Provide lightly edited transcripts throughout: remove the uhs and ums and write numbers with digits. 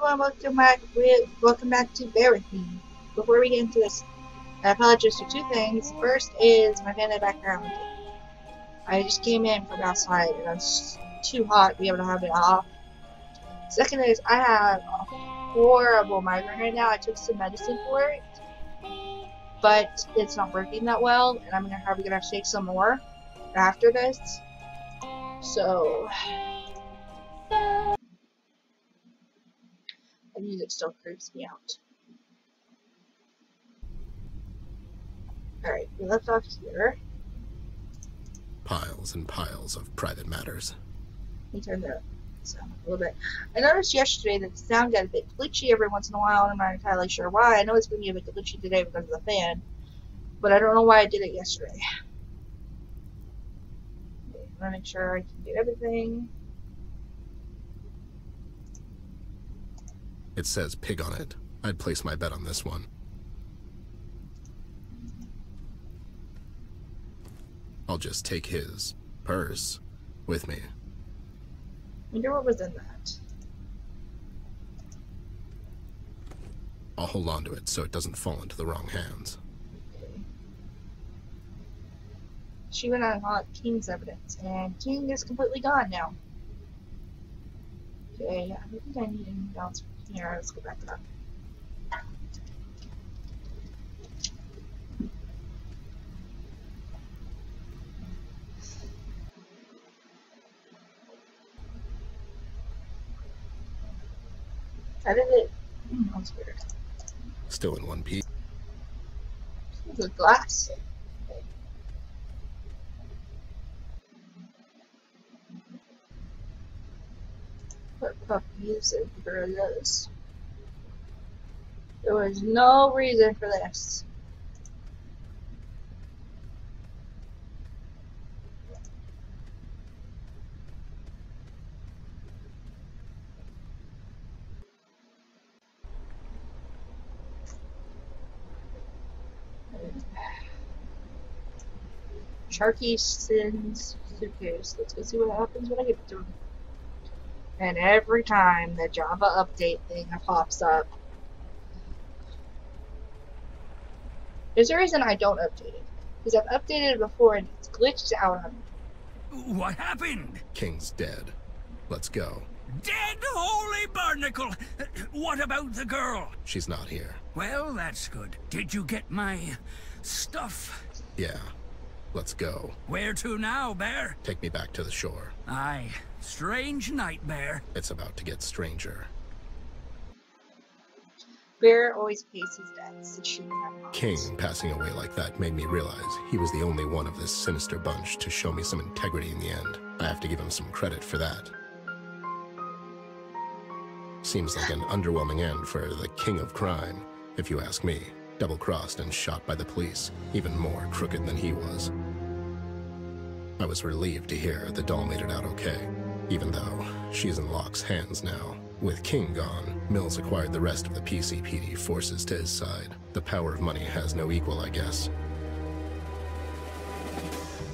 everyone, welcome back to Bear With Me. Before we get into this, I apologize for two things. First is my fan in the background. I just came in from outside and it's too hot to be able to have it off. Second is I have a horrible migraine right now. I took some medicine for it, but it's not working that well, and I'm probably gonna have to take some more after this. So the music still creeps me out. Alright, we left off here. Piles and piles of private matters. Let me turn the sound up a little bit. I noticed yesterday that the sound got a bit glitchy every once in a while, and I'm not entirely sure why. I know it's going to be a bit glitchy today because of the fan, but I don't know why I did it yesterday. Okay, I want to make sure I can get everything. It says pig on it. I'd place my bet on this one. I'll just take his purse with me. I wonder what was in that. I'll hold on to it so it doesn't fall into the wrong hands. Okay. She went out and got King's evidence, and King is completely gone now. Okay, I don't think I need anything else from here. Let's go back up. How did it? That's weird. Still in one piece. The glass. Put puppies and gorillas. There was no reason for this. Sharky sends suitcase. Let's go see what happens when I get to him. And every time the Java update thing pops up, there's a reason I don't update it. Because I've updated it before and it's glitched out on me. What happened? King's dead. Let's go. Dead holy barnacle! What about the girl? She's not here. Well, that's good. Did you get my stuff? Yeah. Let's go. Where to now, Bear? Take me back to the shore. Aye. Strange night, Bear. It's about to get stranger. Bear always pays his debts. It shouldn't have King passing away like that made me realize he was the only one of this sinister bunch to show me some integrity in the end. I have to give him some credit for that. Seems like an underwhelming end for the king of crime, if you ask me. Double-crossed and shot by the police, even more crooked than he was. I was relieved to hear the doll made it out okay, even though she's in Locke's hands now. With King gone, Mills acquired the rest of the PCPD forces to his side. The power of money has no equal, I guess.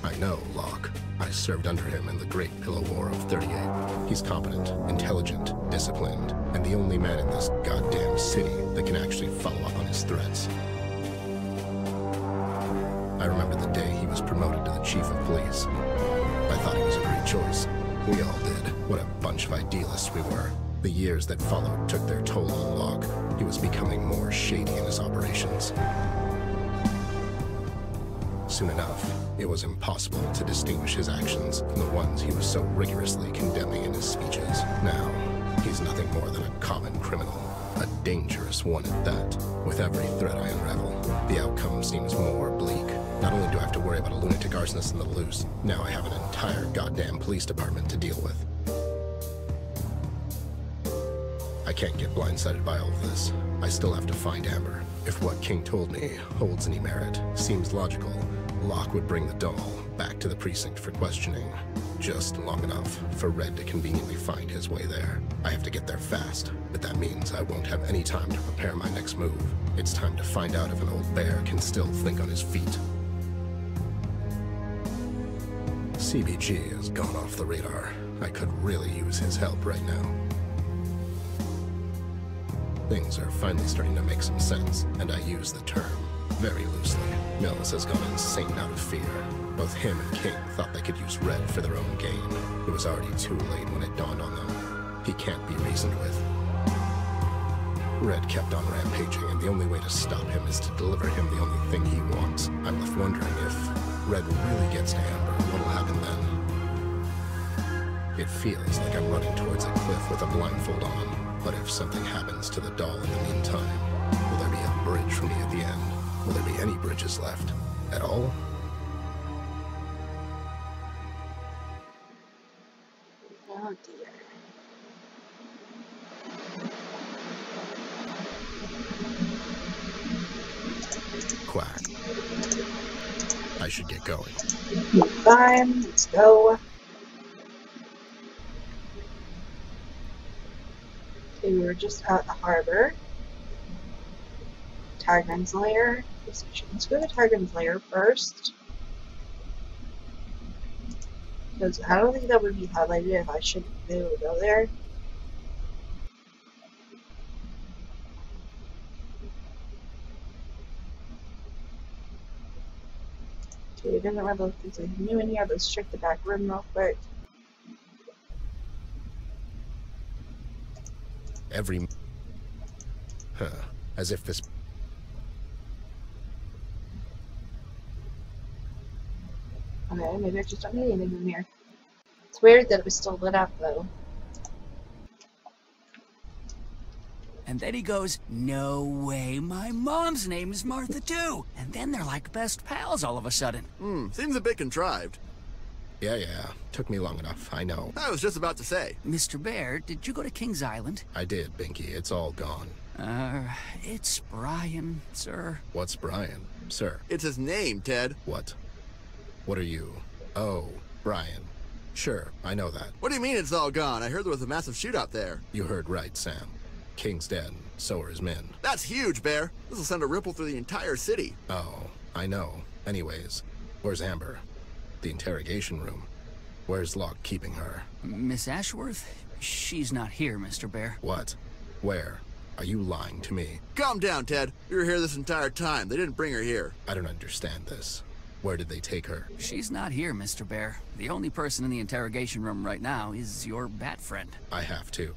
I know Locke. I served under him in the Great Pillow War of 38. He's competent, intelligent, disciplined, and the only man in this goddamn city that can actually follow up on his threats. I remember the day he was promoted to the chief of police. I thought he was a great choice. We all did. What a bunch of idealists we were. The years that followed took their toll on Locke. He was becoming more shady in his operations. Soon enough, it was impossible to distinguish his actions from the ones he was so rigorously condemning in his speeches. Now, he's nothing more than a common criminal, a dangerous one at that. With every threat I unravel, the outcome seems more bleak. Not only do I have to worry about a lunatic arsonist in the loose, now I have an entire goddamn police department to deal with. I can't get blindsided by all of this. I still have to find Amber. If what King told me holds any merit, seems logical, Locke would bring the doll back to the precinct for questioning. Just long enough for Red to conveniently find his way there. I have to get there fast, but that means I won't have any time to prepare my next move. It's time to find out if an old bear can still think on his feet. CBG has gone off the radar. I could really use his help right now. Things are finally starting to make some sense, and I use the term very loosely. Mills has gone insane out of fear. Both him and King thought they could use Red for their own gain. It was already too late when it dawned on them. He can't be reasoned with. Red kept on rampaging, and the only way to stop him is to deliver him the only thing he wants. I'm left wondering if Red really gets to Amber, what'll happen then? It feels like I'm running towards a cliff with a blindfold on, but if something happens to the doll in the meantime, will there be a bridge for me at the end? Will there be any bridges left? At all? Oh dear. Quack. I should get going. Fine, let's go. Okay, we were just at the harbor. Targon's Lair. Let's go to Targon's Lair first. Because I don't think that would be highlighted if I should be able to go there. Okay, it doesn't really look like there's anything new in here. Let's check the back room real quick. As if this... Okay, maybe I just don't need anything in here. It's weird that it was still lit up, though. And then he goes, "No way, my mom's name is Martha too." And then they're like best pals all of a sudden. Seems a bit contrived. Yeah. Took me long enough, I know. I was just about to say. Mr. Bear, did you go to King's Island? I did, Binky. It's all gone. It's Brian, sir. What's Brian? Sir. It's his name, Ted. What? What are you? Oh, Brian. Sure, I know that. What do you mean it's all gone? I heard there was a massive shootout there. You heard right, Sam. King's dead, so are his men. That's huge, Bear. This will send a ripple through the entire city. Oh, I know. Anyways, where's Amber? The interrogation room. Where's Locke keeping her? Miss Ashworth? She's not here, Mr. Bear. What? Where? Are you lying to me? Calm down, Ted. We were here this entire time. They didn't bring her here. I don't understand this. Where did they take her? She's not here, Mr. Bear. The only person in the interrogation room right now is your bat friend. I have to.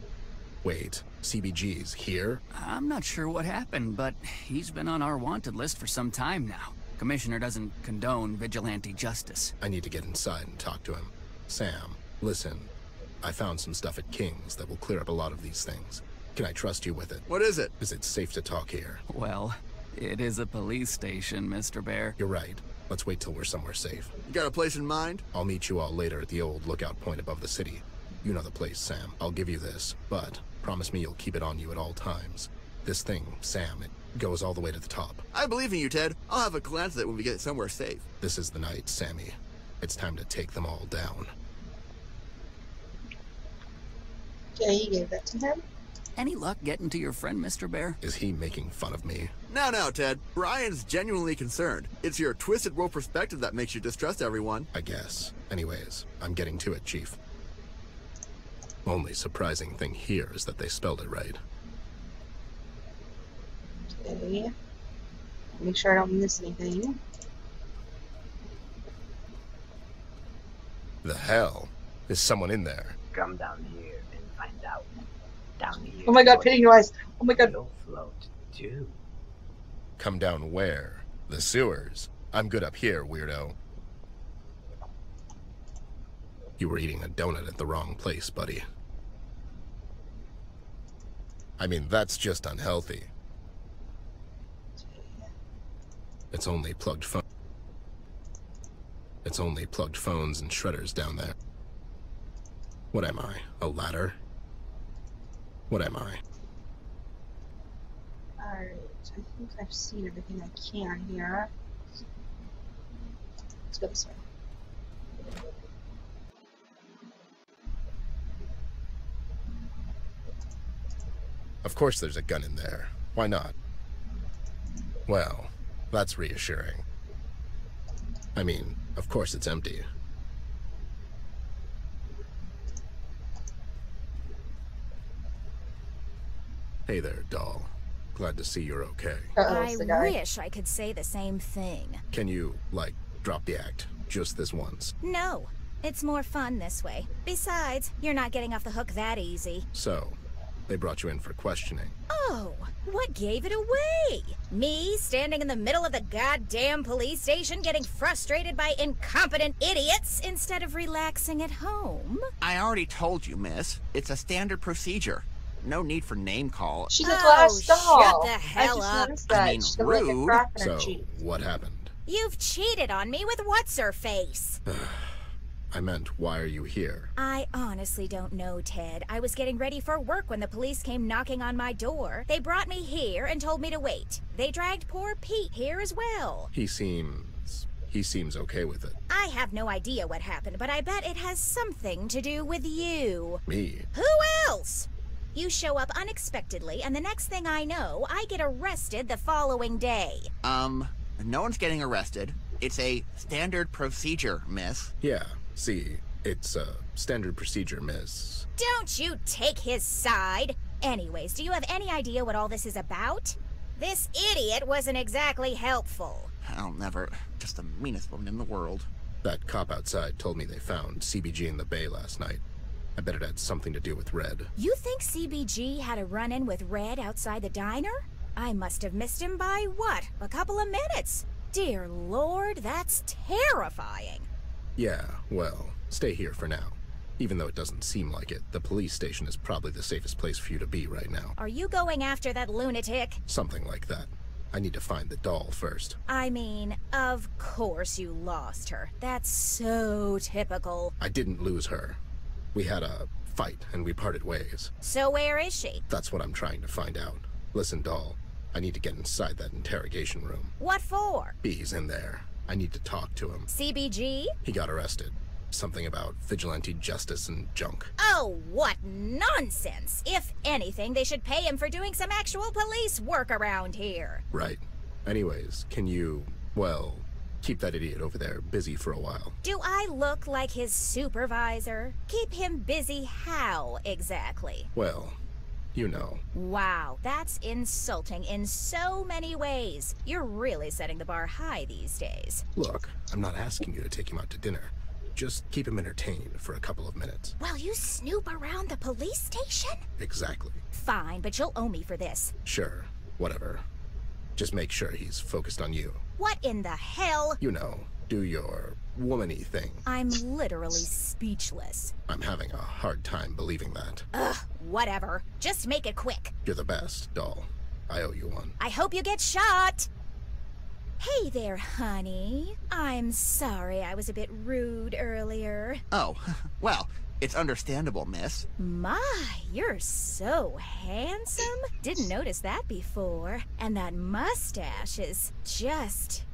Wait, CBG's here? I'm not sure what happened, but he's been on our wanted list for some time now. Commissioner doesn't condone vigilante justice. I need to get inside and talk to him. Sam, listen. I found some stuff at King's that will clear up a lot of these things. Can I trust you with it? What is it? Is it safe to talk here? Well, it is a police station, Mr. Bear. You're right. Let's wait till we're somewhere safe. You got a place in mind? I'll meet you all later at the old lookout point above the city. You know the place, Sam. I'll give you this, but promise me you'll keep it on you at all times. This thing, Sam, it goes all the way to the top. I believe in you, Ted. I'll have a glance at it when we get somewhere safe. This is the night, Sammy. It's time to take them all down. Okay, you gave that to him. Any luck getting to your friend, Mr. Bear? Is he making fun of me? No, Ted. Brian's genuinely concerned. It's your twisted world perspective that makes you distrust everyone. I guess. Anyways, I'm getting to it, Chief. Only surprising thing here is that they spelled it right. Okay. Make sure I don't miss anything. The hell? Is someone in there? Come down here and find out. Down here. Oh my god, Pennywise! Oh my god. You'll float too. Come down where? The sewers. I'm good up here, weirdo. You were eating a donut at the wrong place, buddy. I mean, that's just unhealthy. It's only plugged phones and shredders down there. What am I? A ladder? What am I? Alright, I think I've seen everything I can here. Let's go this way. Of course there's a gun in there. Why not? Well, that's reassuring. I mean, of course it's empty. Hey there, doll. Glad to see you're okay. It's I the guy. wish I could say the same thing. Can you, like, drop the act? Just this once. No, it's more fun this way. Besides, you're not getting off the hook that easy. So, they brought you in for questioning. Oh, what gave it away? Me standing in the middle of the goddamn police station getting frustrated by incompetent idiots instead of relaxing at home? I already told you, miss. It's a standard procedure. No need for name call. She's a glass doll. Shut the hell I just up. noticed that. I mean, She's got like a rude. crack in her So, cheek. what happened? You've cheated on me with what's-her-face. I meant, why are you here? I honestly don't know, Ted. I was getting ready for work when the police came knocking on my door. They brought me here and told me to wait. They dragged poor Pete here as well. He seems okay with it. I have no idea what happened, but I bet it has something to do with you. Me? Who else? You show up unexpectedly, and the next thing I know, I get arrested the following day. No one's getting arrested. It's a standard procedure, miss. Yeah, see, it's a standard procedure, miss. Don't you take his side. Anyways, do you have any idea what all this is about? This idiot wasn't exactly helpful. I'll never. Just the meanest woman in the world. That cop outside told me they found CBG in the bay last night. I bet it had something to do with Red. You think CBG had a run-in with Red outside the diner? I must have missed him by, what, a couple of minutes? Dear Lord, that's terrifying. Yeah, well, stay here for now. Even though it doesn't seem like it, the police station is probably the safest place for you to be right now. Are you going after that lunatic? Something like that. I need to find the doll first. I mean, of course you lost her. That's so typical. I didn't lose her. We had a fight, and we parted ways. So where is she? That's what I'm trying to find out. Listen, doll, I need to get inside that interrogation room. What for? B's in there. I need to talk to him. CBG? He got arrested. Something about vigilante justice and junk. Oh, what nonsense! If anything, they should pay him for doing some actual police work around here. Right. Anyways, can you, well, keep that idiot over there busy for a while? Do I look like his supervisor? Keep him busy how, exactly? Well, you know. Wow, that's insulting in so many ways. You're really setting the bar high these days. Look, I'm not asking you to take him out to dinner. Just keep him entertained for a couple of minutes. While you snoop around the police station? Exactly. Fine, but you'll owe me for this. Sure, whatever. Just make sure he's focused on you. What in the hell? You know, do your woman-y thing. I'm literally speechless. I'm having a hard time believing that. Ugh, whatever. Just make it quick. You're the best, doll. I owe you one. I hope you get shot. Hey there, honey. I'm sorry I was a bit rude earlier. Oh, well, it's understandable, miss. My, you're so handsome. Didn't notice that before. And that mustache is just,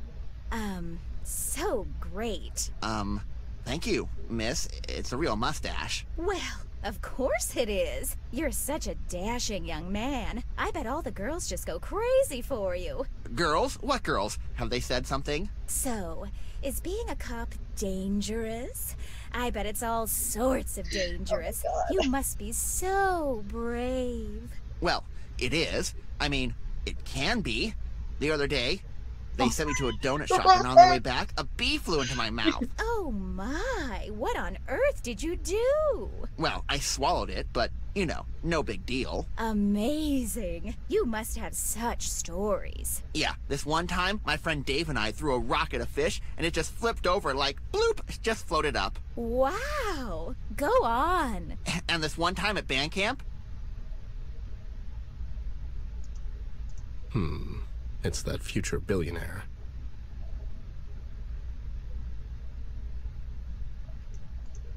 so great. Thank you, miss. It's a real mustache. Well, of course it is. You're such a dashing young man. I bet all the girls just go crazy for you. Girls? What girls? Have they said something? So, is being a cop dangerous? I bet it's all sorts of dangerous. Oh my God. You must be so brave. Well, it is. I mean, it can be. The other day, they sent me to a donut shop, and on the way back, a bee flew into my mouth. Oh my, what on earth did you do? Well, I swallowed it, but, you know, no big deal. Amazing. You must have such stories. Yeah, this one time, my friend Dave and I threw a rock at a fish, and it just flipped over like, bloop, just floated up. Wow, go on. And this one time at band camp, It's that future billionaire.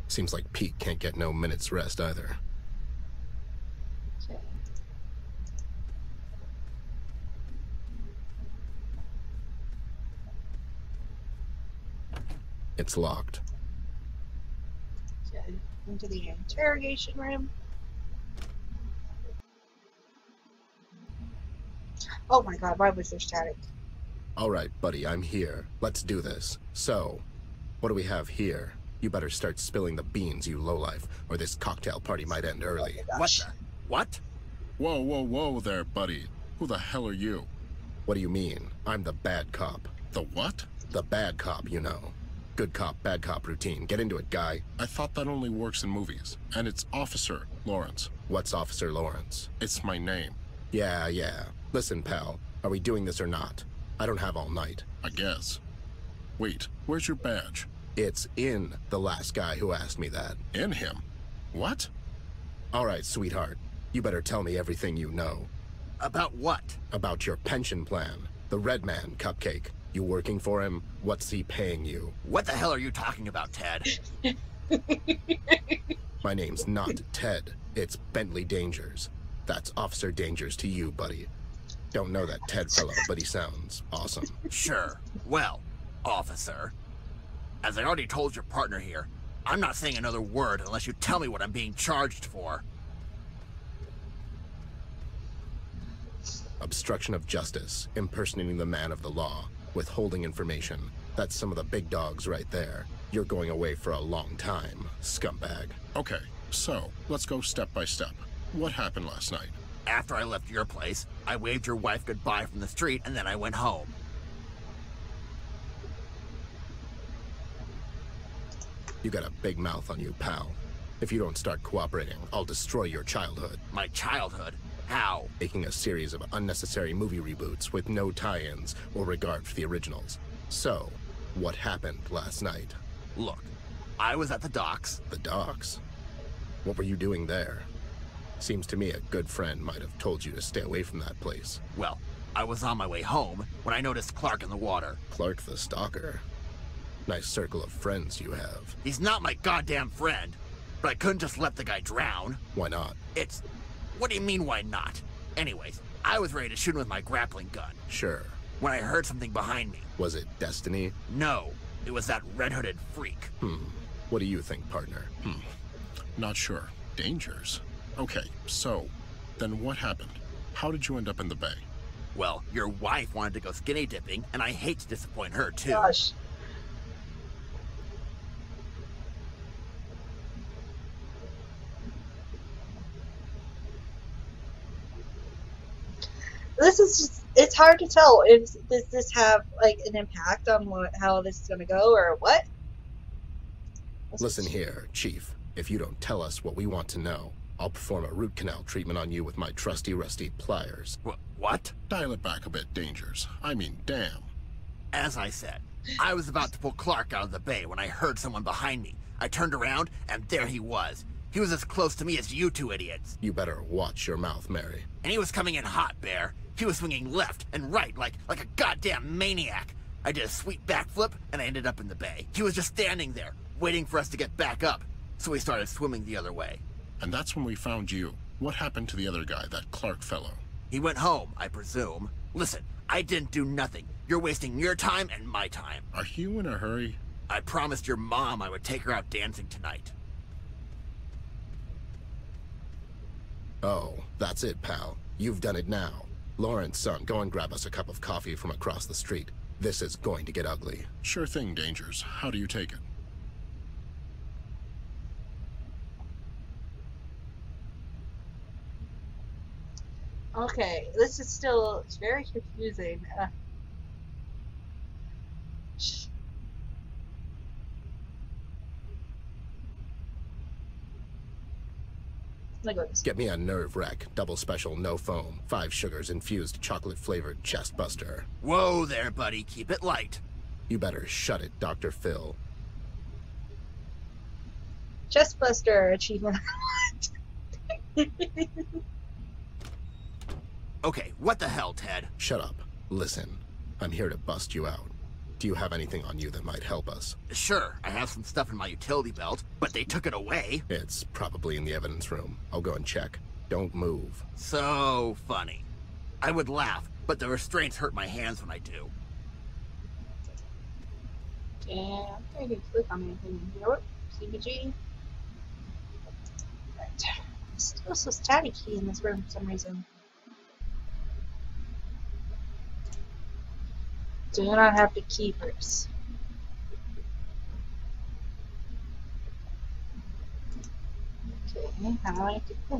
Seems like Pete can't get no minute's rest either. Okay. It's locked. Okay. Into the interrogation room. Oh my god, why was there static? Alright, buddy, I'm here. Let's do this. So, what do we have here? You better start spilling the beans, you lowlife, or this cocktail party might end early. what the? What? Whoa, whoa, whoa there, buddy. Who the hell are you? What do you mean? I'm the bad cop. The what? The bad cop, you know. Good cop, bad cop routine. Get into it, guy. I thought that only works in movies. And it's Officer Lawrence. What's Officer Lawrence? It's my name. Yeah. Listen, pal. Are we doing this or not? I don't have all night. I guess. Wait, where's your badge? It's in the last guy who asked me that. In him? What? All right, sweetheart. You better tell me everything you know. About what? About your pension plan. The Red Man, Cupcake. You working for him? What's he paying you? What the hell are you talking about, Ted? My name's not Ted. It's Bentley Dangers. That's Officer Dangers to you, buddy. Don't know that Ted fellow, but he sounds awesome. Sure. Well, officer, as I already told your partner here, I'm not saying another word unless you tell me what I'm being charged for. Obstruction of justice, impersonating the man of the law, withholding information. That's some of the big dogs right there. You're going away for a long time, scumbag. Okay, so let's go step by step. What happened last night? After I left your place, I waved your wife goodbye from the street and then I went home. You got a big mouth on you, pal. If you don't start cooperating, I'll destroy your childhood. My childhood? How? Making a series of unnecessary movie reboots with no tie-ins or regard for the originals. So, what happened last night? Look, I was at the docks. The docks? What were you doing there? Seems to me a good friend might have told you to stay away from that place. Well, I was on my way home when I noticed Clark in the water. Clark the Stalker? Nice circle of friends you have. He's not my goddamn friend, but I couldn't just let the guy drown. Why not? What do you mean, why not? Anyways, I was ready to shoot him with my grappling gun. Sure. When I heard something behind me. Was it Destiny? No, it was that red-hooded freak. What do you think, partner? Not sure. Dangers? Okay, so, then what happened? How did you end up in the bay? Well, your wife wanted to go skinny dipping, and I hate to disappoint her, too. Gosh. This is just, it's hard to tell if does this have like an impact on how this is going to go or what. Listen here, Chief. If you don't tell us what we want to know, I'll perform a root canal treatment on you with my trusty rusty pliers. What? Dial it back a bit, Dangers. I mean, damn. As I said, I was about to pull Clark out of the bay when I heard someone behind me. I turned around, and there he was. He was as close to me as you two idiots. You better watch your mouth, Mary. And he was coming in hot, Bear. He was swinging left and right like a goddamn maniac. I did a sweet backflip, and I ended up in the bay. He was just standing there, waiting for us to get back up. So we started swimming the other way. And that's when we found you. What happened to the other guy, that Clark fellow? He went home, I presume. Listen, I didn't do nothing. You're wasting your time and my time. Are you in a hurry? I promised your mom I would take her out dancing tonight. Oh, that's it, pal. You've done it now. Lawrence, son, go and grab us a cup of coffee from across the street. This is going to get ugly. Sure thing, Dangers. How do you take it? Okay, this is still, it's very confusing. Get me a Nerve Wreck, double special, no foam, 5 sugars infused chocolate flavored chest buster. Whoa there, buddy. Keep it light. You better shut it, Dr. Phil. Chest buster achievement. Okay, what the hell, Ted? Shut up. Listen, I'm here to bust you out. Do you have anything on you that might help us? Sure, I have some stuff in my utility belt, but they took it away. It's probably in the evidence room. I'll go and check. Don't move. So funny. I would laugh, but the restraints hurt my hands when I do. Yeah, I can click on anything in here. CBG. Right. Still so staticky in this room for some reason. Do not have the keepers. Okay, how do I get in there?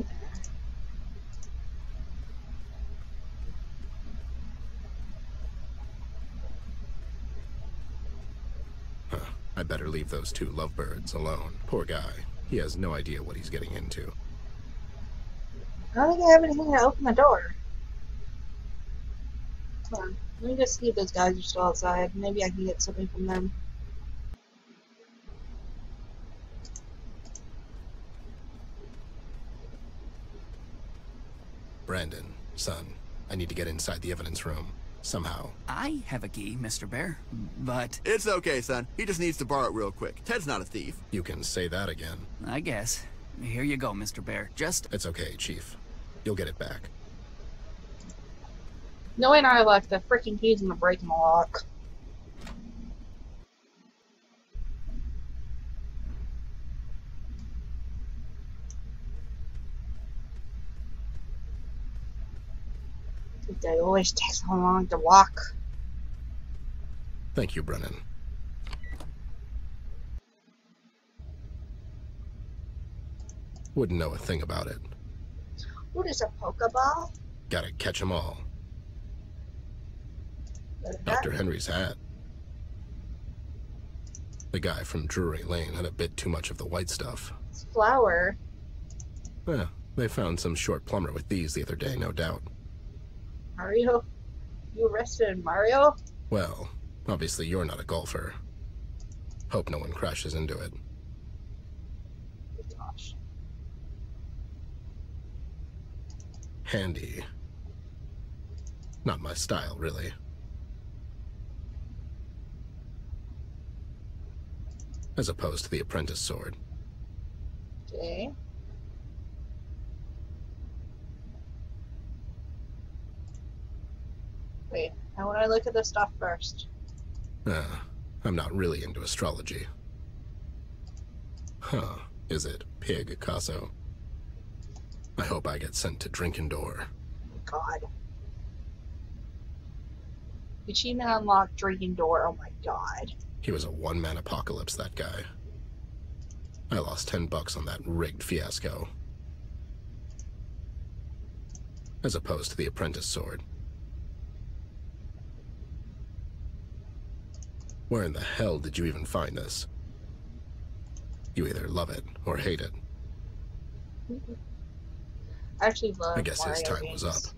I better leave those two lovebirds alone. Poor guy. He has no idea what he's getting into. I don't think I have anything to open the door. Hold on. Let me just see if those guys are still outside. Maybe I can get something from them. Brandon, son, I need to get inside the evidence room. Somehow. I have a key, Mr. Bear, but... It's okay, son. He just needs to borrow it real quick. Ted's not a thief. You can say that again. I guess. Here you go, Mr. Bear. Just... It's okay, Chief. You'll get it back. Knowing our luck, the freaking key's gonna break in the lock. They always take so long to walk. Thank you, Brennan. Wouldn't know a thing about it. What is a Pokeball? Gotta catch 'em all. Dr. Henry's hat. The guy from Drury Lane had a bit too much of the white stuff. It's flour. Yeah, they found some short plumber with these the other day, no doubt. Mario? You arrested Mario? Well, obviously you're not a golfer. Hope no one crashes into it. Gosh. Handy. Not my style, really. As opposed to the apprentice sword. Okay. Wait, I want to look at the stuff first. I'm not really into astrology. Huh, is it Picasso? I hope I get sent to Drinkendor. God. Achievement unlocked, Drinkendor, oh my god. He was a one-man apocalypse, that guy. I lost $10 on that rigged fiasco. As opposed to the apprentice sword. Where in the hell did you even find this? You either love it or hate it. I actually love I guess his Mario time was games. up.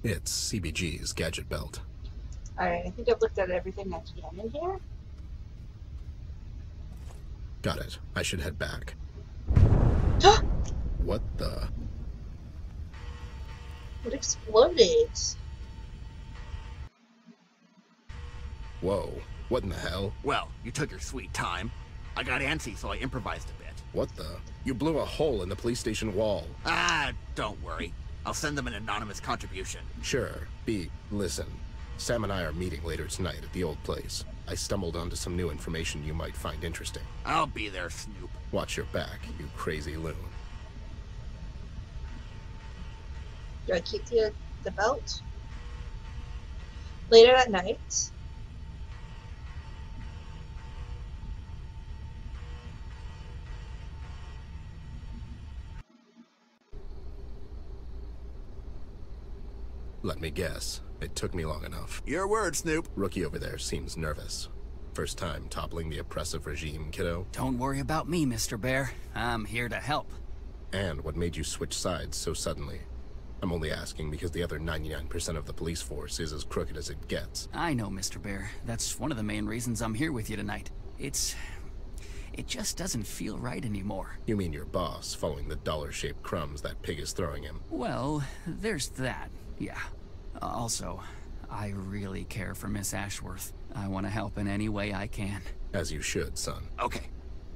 It's CBG's gadget belt. Alright, I think I've looked at everything I can in here. Got it. I should head back. What the? It exploded. Whoa. What in the hell? Well, you took your sweet time. I got antsy, so I improvised a bit. What the? You blew a hole in the police station wall. Ah, don't worry. I'll send them an anonymous contribution. Sure. Listen. Sam and I are meeting later tonight at the old place. I stumbled onto some new information you might find interesting. I'll be there, Snoop. Watch your back, you crazy loon. Do I keep the belt? Later that night. Let me guess. It took me long enough. Your word, Snoop. Rookie over there seems nervous. First time toppling the oppressive regime, kiddo? Don't worry about me, Mr. Bear. I'm here to help. And what made you switch sides so suddenly? I'm only asking because the other 99% of the police force is as crooked as it gets. I know, Mr. Bear. That's one of the main reasons I'm here with you tonight. It just doesn't feel right anymore. You mean your boss following the dollar-shaped crumbs that pig is throwing him? Well, there's that, yeah. Also, I really care for Miss Ashworth. I want to help in any way I can. As you should, son. Okay,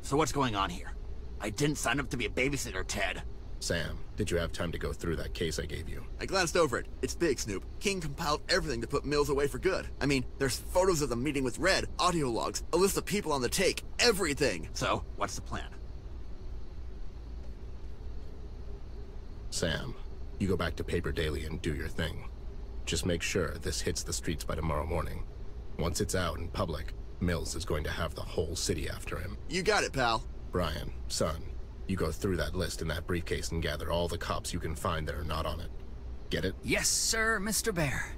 so what's going on here? I didn't sign up to be a babysitter, Ted. Sam, did you have time to go through that case I gave you? I glanced over it. It's big, Snoop. King compiled everything to put Mills away for good. I mean, there's photos of the meeting with Red, audio logs, a list of people on the take, everything. So, what's the plan? Sam, you go back to Paper Daily and do your thing. Just make sure this hits the streets by tomorrow morning. Once it's out in public, Mills is going to have the whole city after him. You got it, pal. Brian, son, you go through that list in that briefcase and gather all the cops you can find that are not on it. Get it? Yes, sir, Mr. Bear.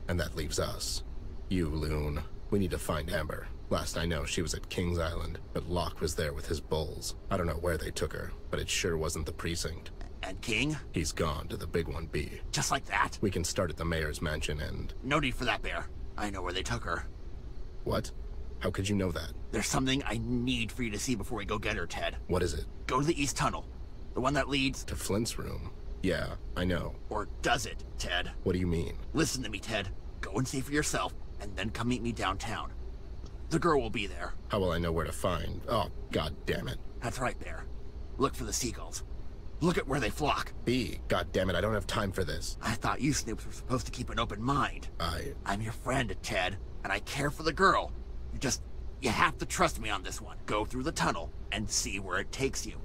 And that leaves us. You, Loon. We need to find Amber. Last I know, she was at King's Island, but Locke was there with his bulls. I don't know where they took her, but it sure wasn't the precinct. And King? He's gone to the Big One B. Just like that? We can start at the mayor's mansion and... No need for that, Bear. I know where they took her. What? How could you know that? There's something I need for you to see before we go get her, Ted. What is it? Go to the East Tunnel. The one that leads... To Flint's room? Yeah, I know. Or does it, Ted? What do you mean? Listen to me, Ted. Go and see for yourself, and then come meet me downtown. The girl will be there. How will I know where to find? Oh, god damn it. That's right, Bear. Look for the seagulls. Look at where they flock. B, god damn it, I don't have time for this. I thought you Snoops were supposed to keep an open mind. I'm your friend, Ted, and I care for the girl. You have to trust me on this one. Go through the tunnel and see where it takes you.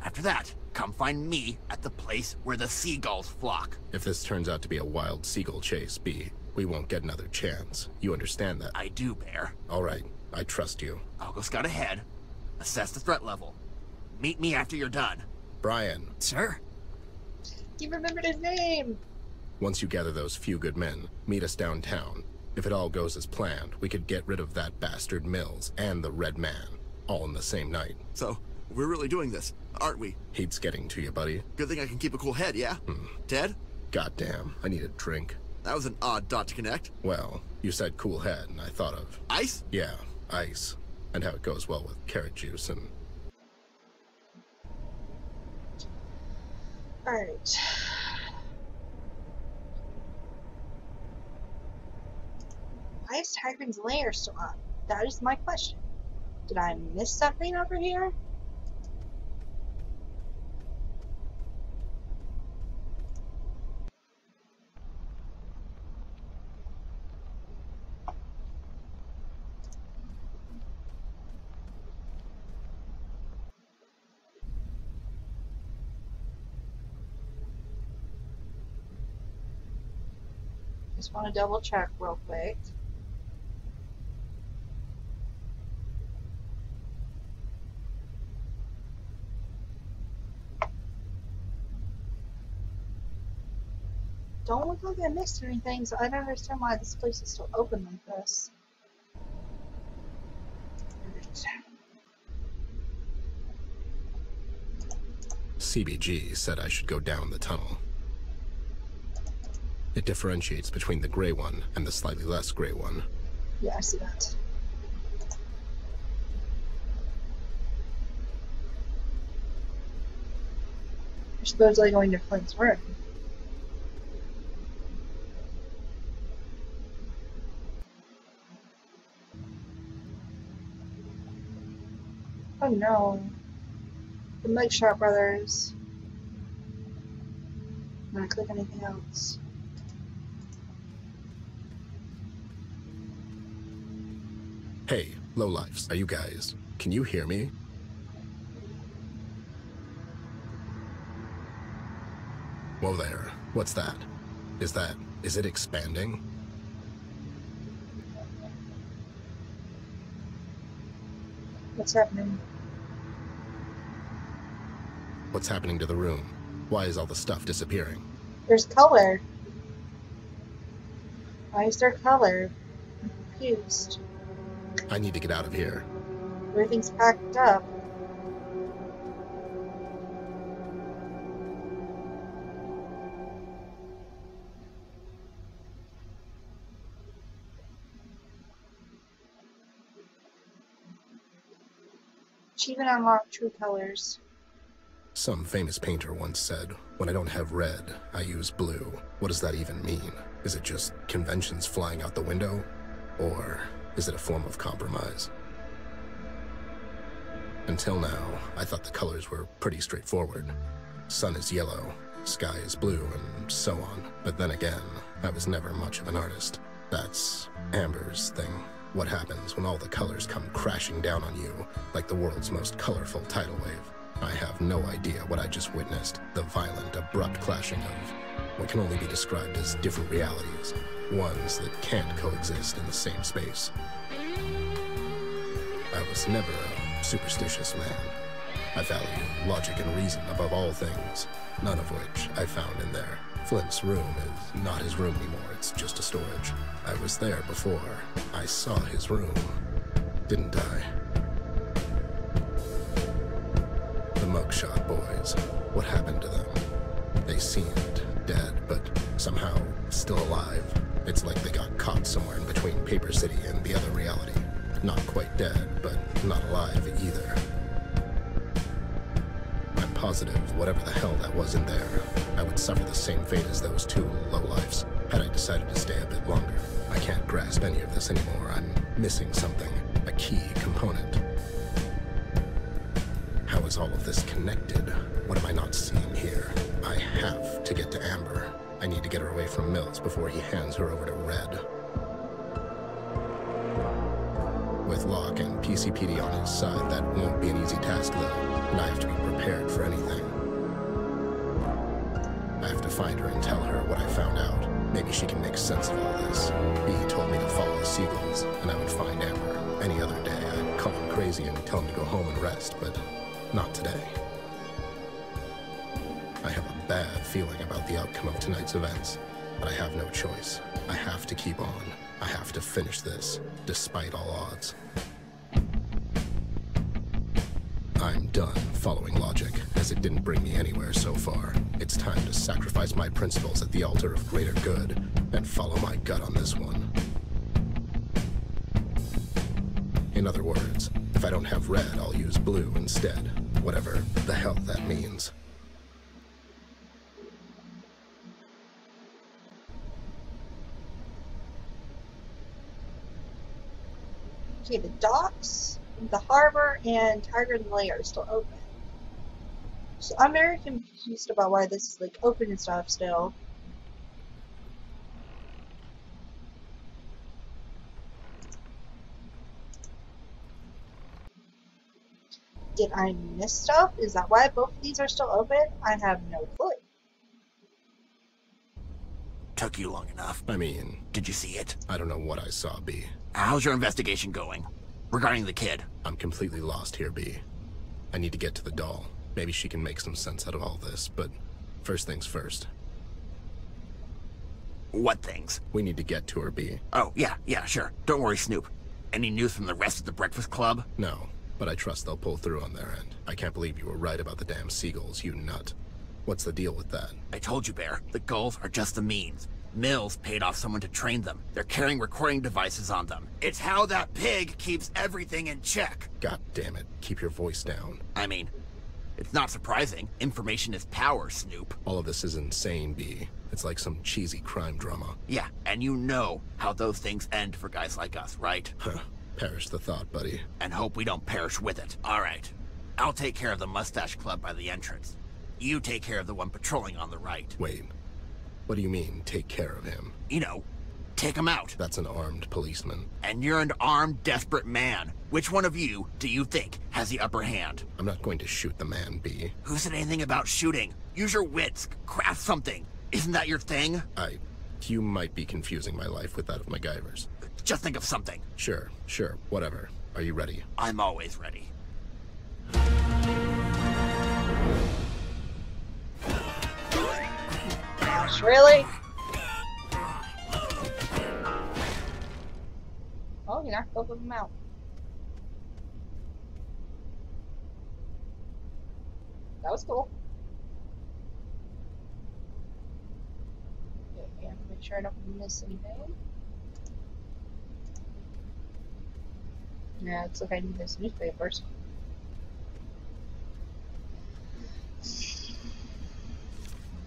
After that, come find me at the place where the seagulls flock. If this turns out to be a wild seagull chase, B, we won't get another chance. You understand that? I do, Bear. All right, I trust you. I'll go scout ahead, assess the threat level. Meet me after you're done. Brian. Sir? You remembered his name! Once you gather those few good men, meet us downtown. If it all goes as planned, we could get rid of that bastard Mills and the Red Man, all in the same night. So, we're really doing this, aren't we? Heat's getting to you, buddy. Good thing I can keep a cool head, yeah? Ted? Goddamn, I need a drink. That was an odd dot to connect. Well, you said cool head, and I thought of... Ice? Yeah, ice. And how it goes well with carrot juice and... Alright. Why is Typhon's lair still up? That is my question. Did I miss something over here? Just want to double check real quick. Don't look like I missed anything, so I don't understand why this place is still open like this. CBG said I should go down the tunnel. It differentiates between the gray one and the slightly less gray one. Yeah, I see that. You're supposedly going to Flint's room. Oh no. The Mugshot Brothers. I'm gonna click anything else. Hey, lowlifes, are you guys? Can you hear me? Whoa there. What's that? Is it expanding? What's happening? What's happening to the room? Why is all the stuff disappearing? There's color. Why is there color? I'm confused. I need to get out of here. Everything's packed up. Achievement unlocked true colors. Some famous painter once said, when I don't have red, I use blue. What does that even mean? Is it just conventions flying out the window? Or is it a form of compromise? Until now, I thought the colors were pretty straightforward. Sun is yellow, sky is blue, and so on. But then again, I was never much of an artist. That's Amber's thing. What happens when all the colors come crashing down on you, like the world's most colorful tidal wave? I have no idea what I just witnessed. The violent, abrupt clashing of what can only be described as different realities. Ones that can't coexist in the same space. I was never a superstitious man, I value logic and reason above all things, none of which I found in there. Flint's room is not his room anymore, it's just a storage. I was there before. I saw his room, didn't I? The mugshot boys, what happened to them? They seemed dead, but somehow still alive. It's like they got caught somewhere in between Paper City and the other reality. Not quite dead, but not alive either. I'm positive whatever the hell that was in there, I would suffer the same fate as those two lowlifes had I decided to stay a bit longer. I can't grasp any of this anymore. I'm missing something, a key component. How is all of this connected? What am I not seeing here? I have to get to Amber. I need to get her away from Mills before he hands her over to Red. With Locke and PCPD on his side, that won't be an easy task, though, and I have to be prepared for anything. I have to find her and tell her what I found out. Maybe she can make sense of all this. He told me to follow the seagulls, and I would find Amber. Any other day, I'd call him crazy and tell him to go home and rest, but not today. I have a bad feeling about the outcome of tonight's events, but I have no choice. I have to keep on. I have to finish this, despite all odds. I'm done following logic, as it didn't bring me anywhere so far. It's time to sacrifice my principles at the altar of greater good, and follow my gut on this one. In other words, if I don't have red, I'll use blue instead. Whatever the hell that means. Okay, the docks, the harbor, and Tiger Lair are still open. So I'm very confused about why this is like open and stuff still. Did I miss stuff? Is that why both of these are still open? I have no clue. Took you long enough. I mean, Did you see it? I don't know what I saw, B. How's your investigation going? Regarding the kid? I'm completely lost here, B. I need to get to the doll. Maybe she can make some sense out of all this, but first things first. What things? We need to get to her, B. Oh, yeah, sure. Don't worry, Snoop. Any news from the rest of the Breakfast Club? No, but I trust they'll pull through on their end. I can't believe you were right about the damn seagulls, you nut. What's the deal with that? I told you, Bear. The gulls are just the means. Mills paid off someone to train them. They're carrying recording devices on them. It's how that pig keeps everything in check. God damn it. Keep your voice down. I mean, it's not surprising. Information is power, Snoop. All of this is insane, B. It's like some cheesy crime drama. Yeah, and you know how those things end for guys like us, right? Huh. Perish the thought, buddy. And hope we don't perish with it. All right. I'll take care of the Mustache Club by the entrance. You take care of the one patrolling on the right. Wait. What do you mean, take care of him? You know, take him out. That's an armed policeman. And you're an armed, desperate man. Which one of you do you think has the upper hand? I'm not going to shoot the man, B. Who said anything about shooting? Use your wits. Craft something. Isn't that your thing? You might be confusing my life with that of MacGyver's. Just think of something. Sure, whatever. Are you ready? I'm always ready. Gosh, really? Oh, you knocked both of them out. That was cool. Okay, make sure I don't miss anything. Yeah, it's like I need this newspapers.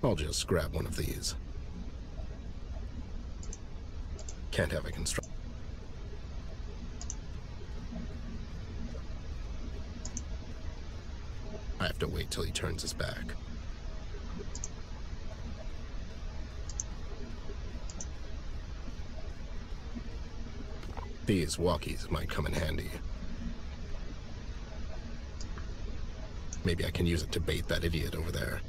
I'll just grab one of these. Can't have a construct. I have to wait till he turns his back. These walkies might come in handy. Maybe I can use it to bait that idiot over there.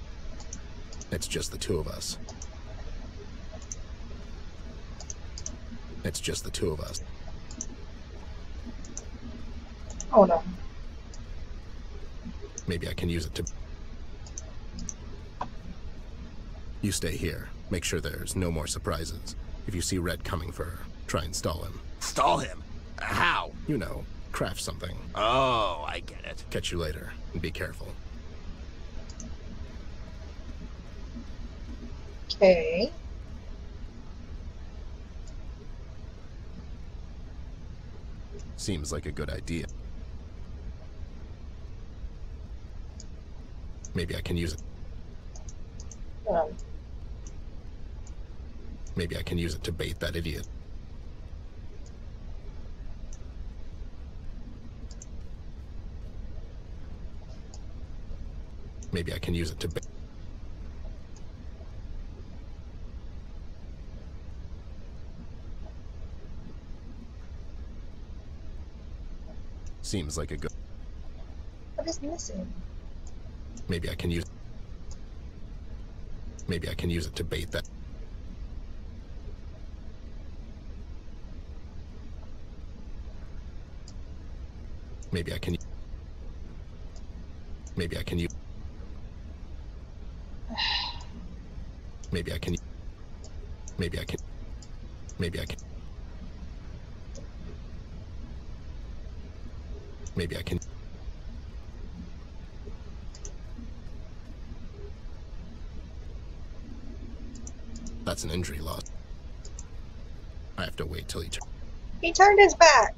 It's just the two of us. It's just the two of us. Hold on. Maybe I can use it to... You stay here. Make sure there's no more surprises. If you see Red coming for her, try and stall him. Stall him? How? You know, craft something. Oh, I get it. Catch you later, and be careful. Okay. Seems like a good idea. Maybe I can use it. Maybe I can use it to bait that idiot. Maybe I can use it to bait. Seems like a good... What is missing? Maybe I can use... Maybe I can use it to bait that... Maybe I can... Maybe I can use... Maybe I can... Maybe I can... Maybe I can... Maybe I can... That's an injury loss. I have to wait till he He turned his back.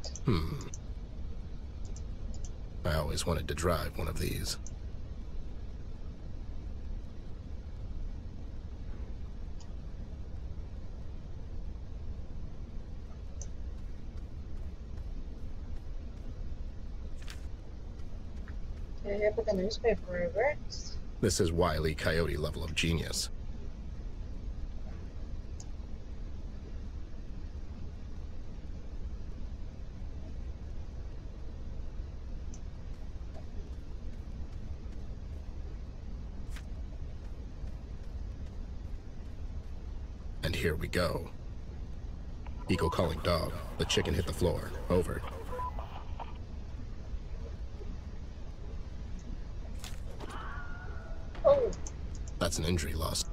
I always wanted to drive one of these. Okay, here put the newspaper over. This is Wile E. Coyote level of genius. And here we go. Eagle calling dog. The chicken hit the floor. Over. Oh. That's an injury loss.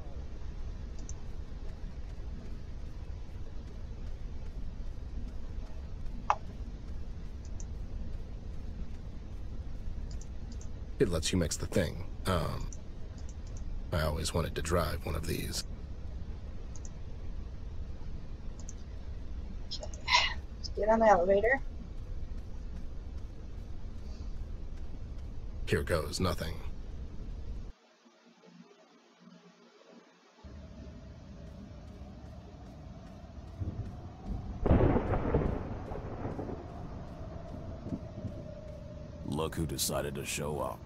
It lets you mix the thing. I always wanted to drive one of these. Let's get on the elevator. Here goes nothing. Look who decided to show up.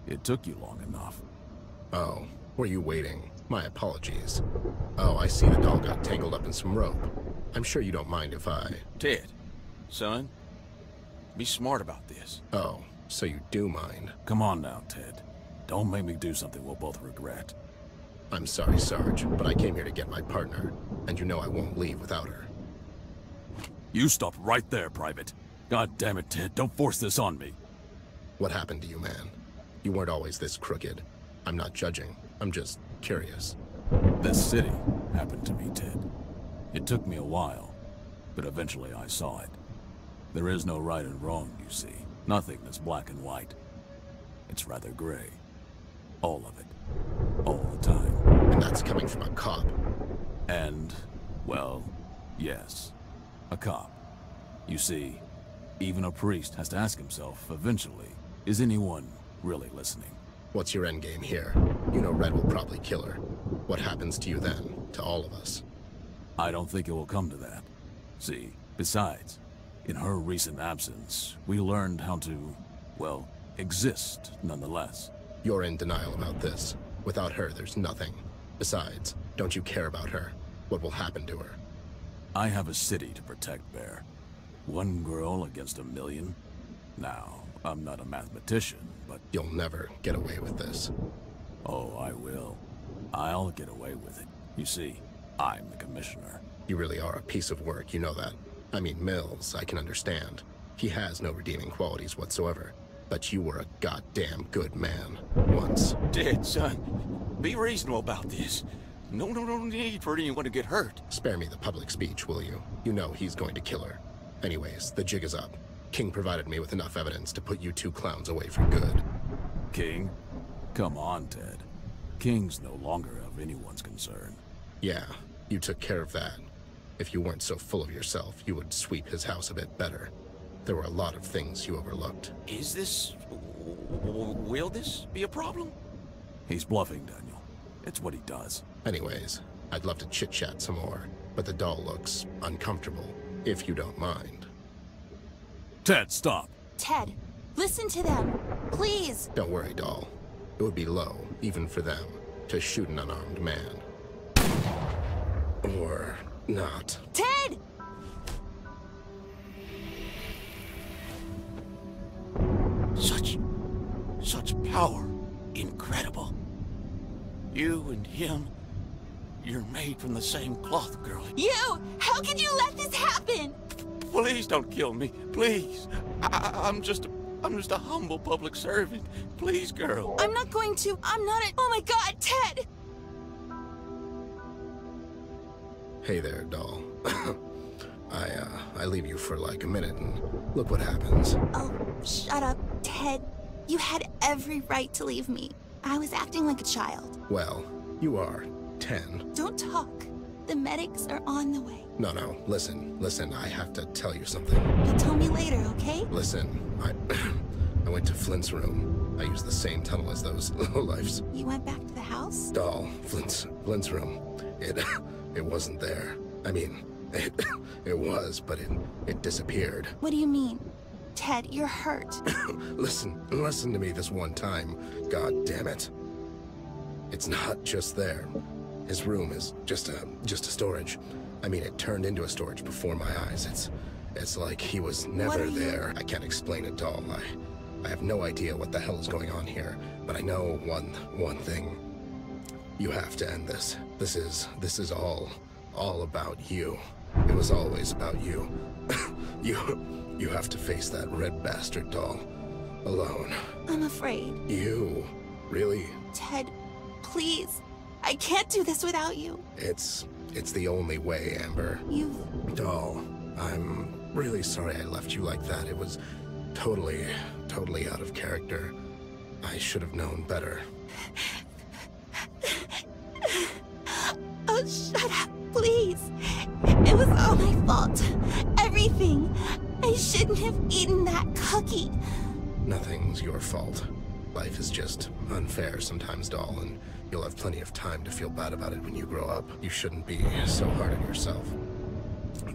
It took you long enough. Oh, were you waiting? My apologies. Oh, I see the doll got tangled up in some rope. I'm sure you don't mind if I... Ted, son, be smart about this. Oh, so you do mind. Come on now, Ted. Don't make me do something we'll both regret. I'm sorry, Sarge, but I came here to get my partner, and you know I won't leave without her. You stop right there, Private. God damn it, Ted, don't force this on me. What happened to you, man? You weren't always this crooked. I'm not judging. I'm just curious. This city happened to me, Ted. It took me a while, but eventually I saw it. There is no right and wrong, you see. Nothing that's black and white. It's rather gray. All of it. All the time. And that's coming from a cop. And, well, yes. A cop. You see, even a priest has to ask himself, eventually, is anyone really listening? What's your endgame here? You know Red will probably kill her. What happens to you then? To all of us? I don't think it will come to that. See, besides, in her recent absence, we learned how to, well, exist nonetheless. You're in denial about this. Without her, there's nothing. Besides, don't you care about her? What will happen to her? I have a city to protect, Bear. One girl against 1,000,000? Now, I'm not a mathematician, but... You'll never get away with this. Oh, I will. I'll get away with it. You see, I'm the commissioner. You really are a piece of work, you know that. I mean, Mills, I can understand. He has no redeeming qualities whatsoever. but you were a goddamn good man. Once. Ted, son, be reasonable about this. No need for anyone to get hurt. Spare me the public speech, will you? You know he's going to kill her. Anyways, the jig is up. King provided me with enough evidence to put you two clowns away for good. King? Come on, Ted. King's no longer of anyone's concern. Yeah, you took care of that. If you weren't so full of yourself, you would sweep his house a bit better. There were a lot of things you overlooked. Is this... will this be a problem? He's bluffing, Daniel. It's what he does. Anyways, I'd love to chit-chat some more, but the doll looks uncomfortable, if you don't mind. Ted, stop! Ted, listen to them. Please. Don't worry, doll. It would be low, even for them, to shoot an unarmed man. Or not. Ted! Such power. Incredible. You and him, you're made from the same cloth, girlie. You! How could you let this happen? Please don't kill me, please. I'm just a humble public servant. Please, girl. I'm not going to. I'm not a... Oh my God, Ted! Hey there, doll. I leave you for like a minute and look what happens. Oh, shut up, Ted. You had every right to leave me. I was acting like a child. Well, you are 10. Don't talk. The medics are on the way. No, listen, I have to tell you something. You'll tell me later, okay? Listen, I went to Flint's room. I used the same tunnel as those lowlifes. You went back to the house? Doll, Flint's room. It wasn't there. I mean, it was, but it disappeared. What do you mean? Ted, you're hurt. Listen to me this one time. God damn it. It's not just there. His room is just a storage. I mean, it turned into a storage before my eyes. It's like he was never there. I can't explain it, doll. I have no idea what the hell is going on here, but I know one thing. You have to end this. This is all about you. It was always about you. You have to face that red bastard, doll. Alone. I'm afraid. You? Really? Ted, please. I can't do this without you. It's the only way, Amber. Doll, I'm really sorry I left you like that. It was totally out of character. I should have known better. Oh, shut up, please. It was all my fault. Everything. I shouldn't have eaten that cookie. Nothing's your fault. Life is just unfair sometimes, doll, and you'll have plenty of time to feel bad about it when you grow up. You shouldn't be so hard on yourself.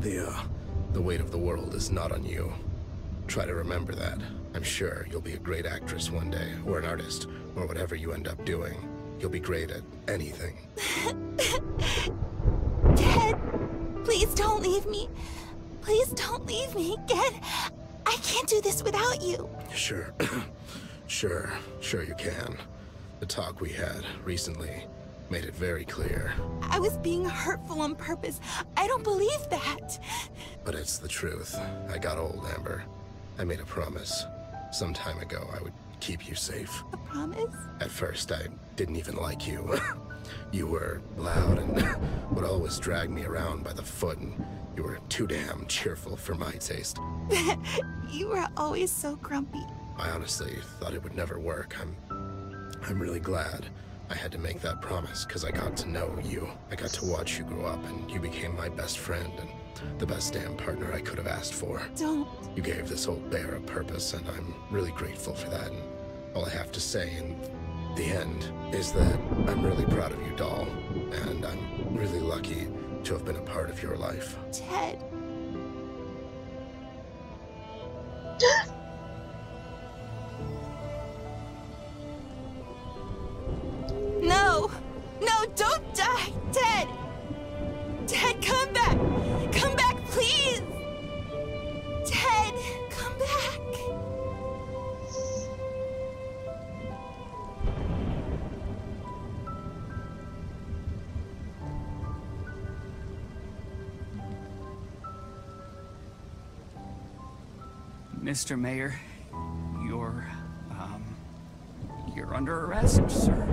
The weight of the world is not on you. Try to remember that. I'm sure you'll be a great actress one day, or an artist, or whatever you end up doing. You'll be great at anything. Ted, please don't leave me. Please don't leave me again. I can't do this without you. Sure. Sure you can. The talk we had recently made it very clear. I was being hurtful on purpose. I don't believe that. But it's the truth. I got old, Amber. I made a promise some time ago I would keep you safe. A promise? At first, I didn't even like you. You were loud and would always drag me around by the foot, and you were too damn cheerful for my taste. You were always so grumpy. I honestly thought it would never work. I'm really glad I had to make that promise, because I got to know you. I got to watch you grow up, and you became my best friend, and the best damn partner I could have asked for. Don't. You gave this old bear a purpose, and I'm really grateful for that. And all I have to say in the end is that I'm really proud of you, doll, and I'm really lucky to have been a part of your life. Ted. No! No, don't die! Ted! Ted, come back! Come back, please! Ted, come back! Mr. Mayor, your You're under arrest, sir.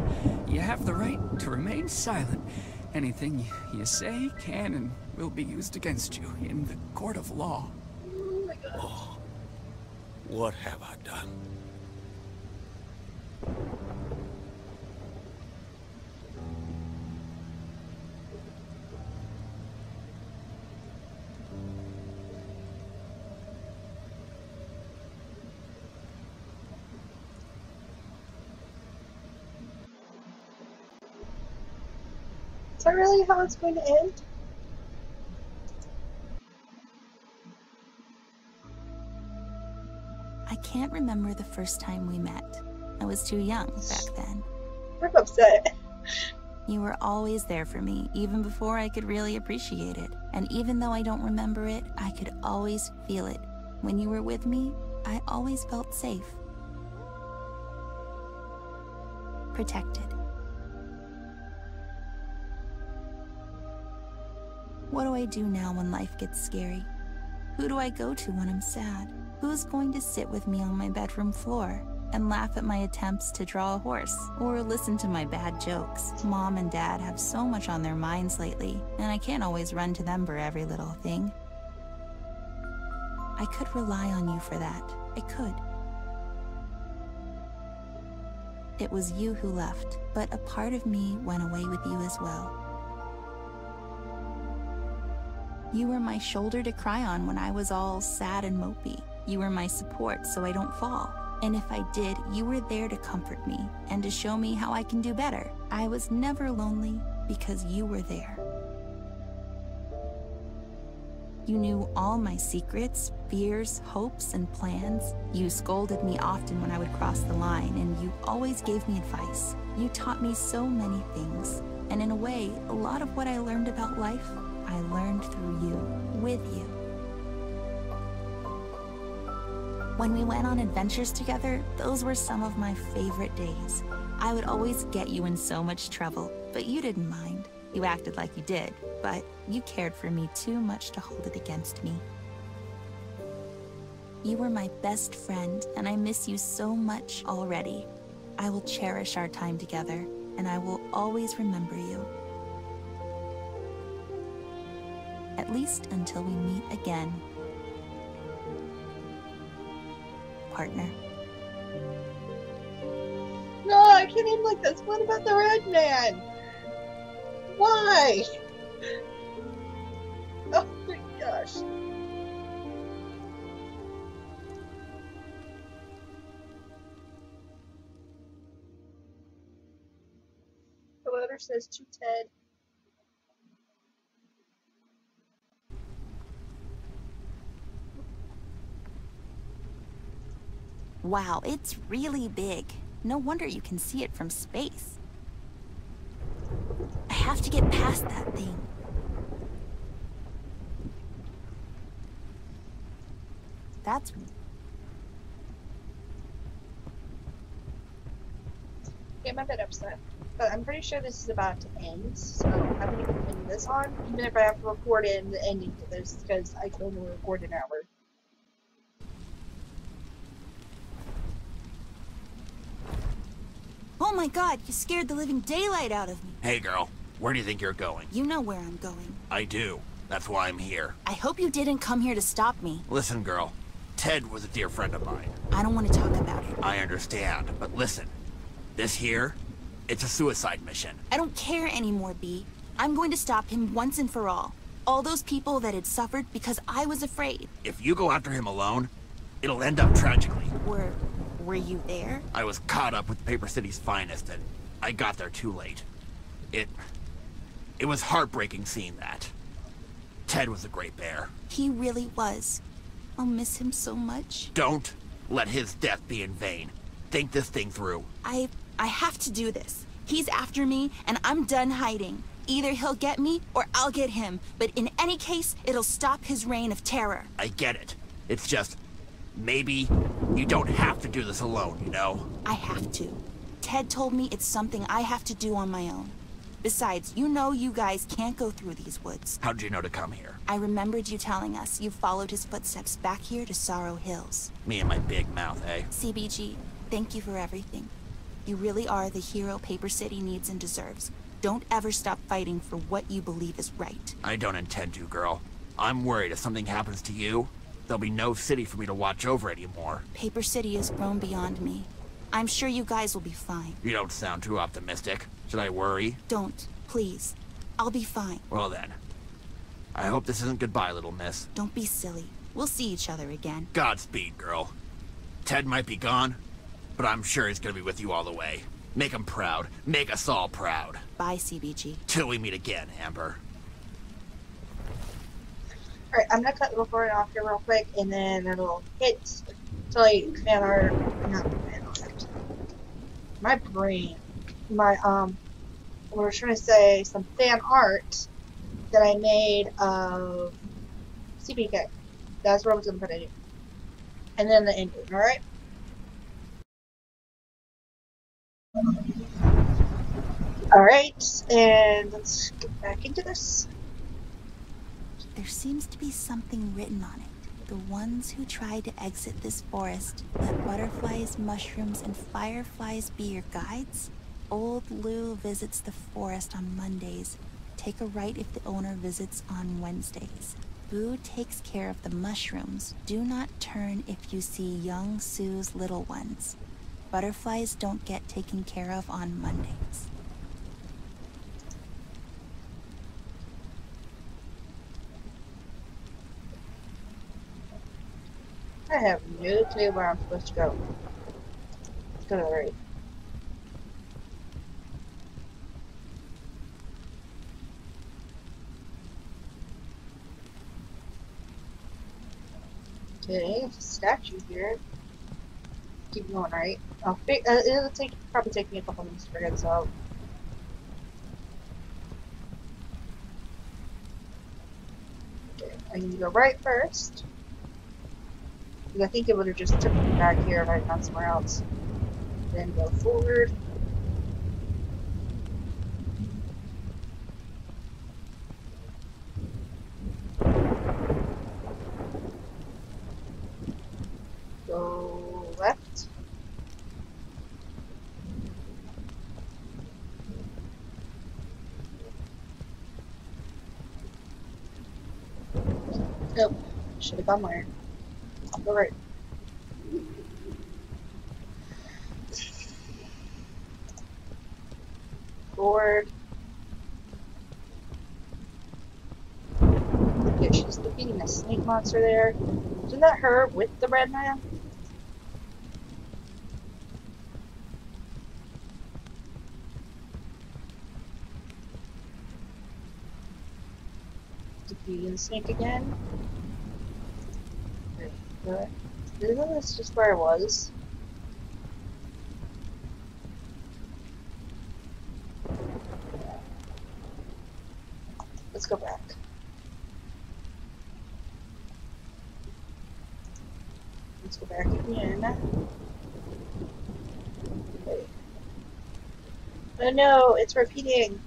You have the right to remain silent. Anything you say can and will be used against you in the court of law. Oh my god. Oh, what have I done? Is that really how it's going to end? I can't remember the first time we met. I was too young back then. I'm upset. You were always there for me, even before I could really appreciate it. And even though I don't remember it, I could always feel it. When you were with me, I always felt safe. Protected. What do I do now when life gets scary? Who do I go to when I'm sad? Who's going to sit with me on my bedroom floor and laugh at my attempts to draw a horse or listen to my bad jokes? Mom and Dad have so much on their minds lately, and I can't always run to them for every little thing. I could rely on you for that. I could. It was you who left, but a part of me went away with you as well. You were my shoulder to cry on when I was all sad and mopey. You were my support so I don't fall. And if I did, you were there to comfort me and to show me how I can do better. I was never lonely because you were there. You knew all my secrets, fears, hopes, and plans. You scolded me often when I would cross the line, and you always gave me advice. You taught me so many things. And in a way, a lot of what I learned about life, I learned through you, with you. When we went on adventures together, those were some of my favorite days. I would always get you in so much trouble, but you didn't mind. You acted like you did, but you cared for me too much to hold it against me. You were my best friend, and I miss you so much already. I will cherish our time together, and I will always remember you. At least until we meet again. Partner. No, I can't end like this. What about the red man? Why? Oh my gosh. The letter says to Ted. Wow, it's really big. No wonder you can see it from space. I have to get past that thing. That's... I'm a bit upset, but I'm pretty sure this is about to end, so I'm going to continue this on, even if I have to record in the ending to this, because I can only record an hour. Oh my god, you scared the living daylight out of me. Hey girl, where do you think you're going? You know where I'm going. I do. That's why I'm here. I hope you didn't come here to stop me. Listen, girl. Ted was a dear friend of mine. I don't want to talk about it. I understand, but listen. This here, it's a suicide mission. I don't care anymore, B. I'm going to stop him once and for all. All those people that had suffered because I was afraid. If you go after him alone, it'll end up tragically. Were you there? I was caught up with Paper City's finest, and I got there too late. It was heartbreaking seeing that. Ted was a great bear. He really was. I'll miss him so much. Don't let his death be in vain. Think this thing through. I have to do this. He's after me, and I'm done hiding. Either he'll get me, or I'll get him. But in any case, it'll stop his reign of terror. I get it. It's just... maybe you don't have to do this alone, you know? I have to. Ted told me it's something I have to do on my own. Besides, you know you guys can't go through these woods. How'd you know to come here? I remembered you telling us you followed his footsteps back here to Sorrow Hills. Me and my big mouth, eh? CBG, thank you for everything. You really are the hero Paper City needs and deserves. Don't ever stop fighting for what you believe is right. I don't intend to, girl. I'm worried if something happens to you, there'll be no city for me to watch over anymore. Paper City has grown beyond me. I'm sure you guys will be fine. You don't sound too optimistic. Should I worry? Don't, please. I'll be fine. Well then. I hope this isn't goodbye, little miss. Don't be silly. We'll see each other again. Godspeed, girl. Ted might be gone, but I'm sure he's gonna be with you all the way. Make him proud. Make us all proud. Bye, CBG. Till we meet again, Amber. Alright, I'm gonna cut the recording off here real quick, and then it'll hit like fan art, not fan art. My brain, what I was trying to say, some fan art that I made of CPK. That's what I was gonna put in here. And then the ending, alright? Alright, and let's get back into this. There seems to be something written on it. The ones who try to exit this forest, let butterflies, mushrooms, and fireflies be your guides. Old Lou visits the forest on Mondays. Take a right if the owner visits on Wednesdays. Boo takes care of the mushrooms. Do not turn if you see young Sue's little ones. Butterflies don't get taken care of on Mondays. I have no clue where I'm supposed to go. Let's go to the right. Okay, there's a statue here. Keep going, right? It'll probably take me a couple minutes to figure this out. Okay, I need to go right first. I think it would have just took me back here if I had gone somewhere else. Then go forward. Go left. Nope. Should have gone there. I'll go right. Forward. Okay, she's defeating a snake monster there. Isn't that her with the red man? Defeating the snake again. But isn't this just where I was? Let's go back. Let's go back again. Wait. Oh no, it's repeating.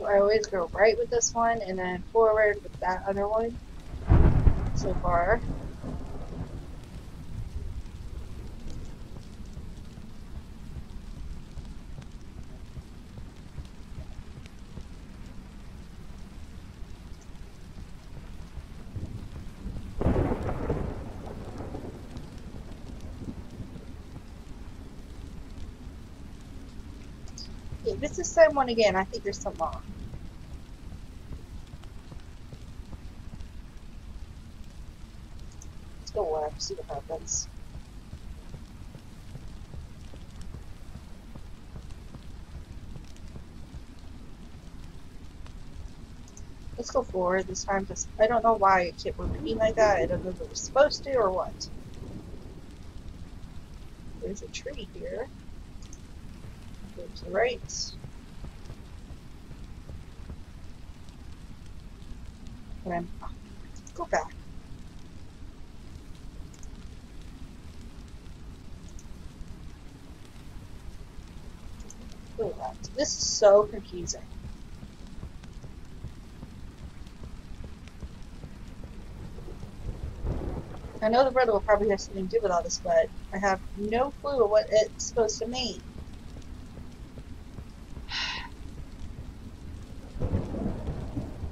I always go right with this one and then forward with that other one so far. If it's the same one again, I think there's something wrong. Let's go left, see what happens. Let's go forward this time, because I don't know why it kept repeating like that. I don't know if it was supposed to or what. There's a tree here. Go to the right. And go back. This is so confusing. I know the brother will probably have something to do with all this, but I have no clue what it's supposed to mean.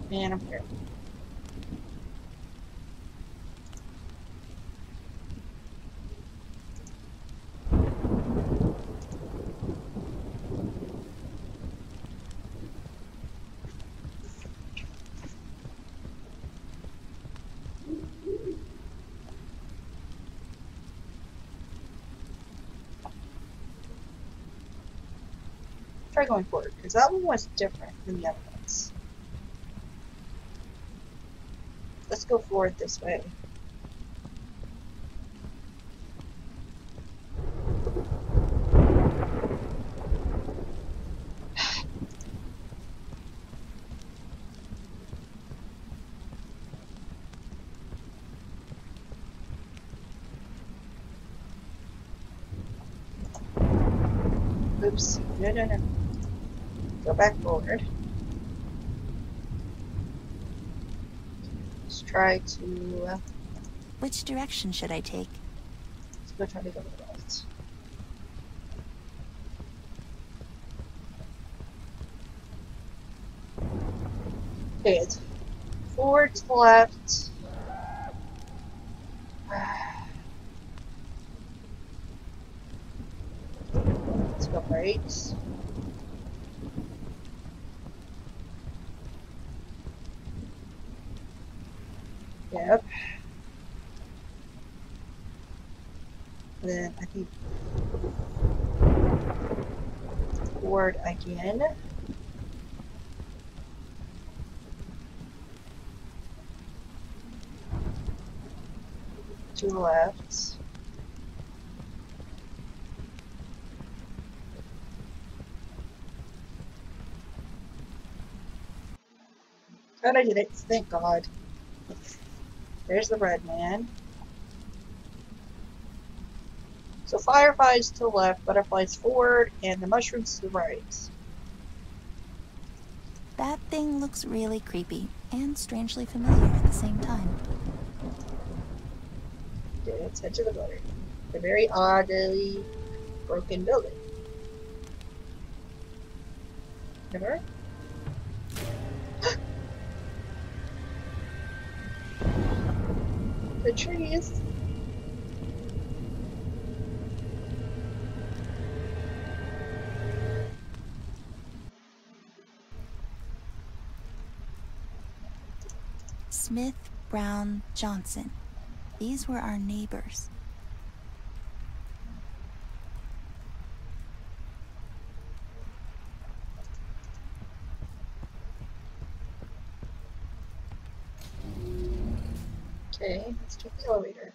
Man, I'm here. Try going forward, because that one was different than the other ones. Let's go forward this way. Oops. No. Go back forward. Let's try to... Which direction should I take? Let's go try to go to the right. Okay, it's forward to the left. Let's go right. Yep. And then I think forward again. To the left. And I did it, thank God. There's the red man. So fireflies to the left, butterflies forward, and the mushrooms to the right. That thing looks really creepy and strangely familiar at the same time. Okay, let's head to the building. A very oddly broken building. Never? The trees. Smith, Brown, Johnson. These were our neighbors. Okay, let's take the elevator.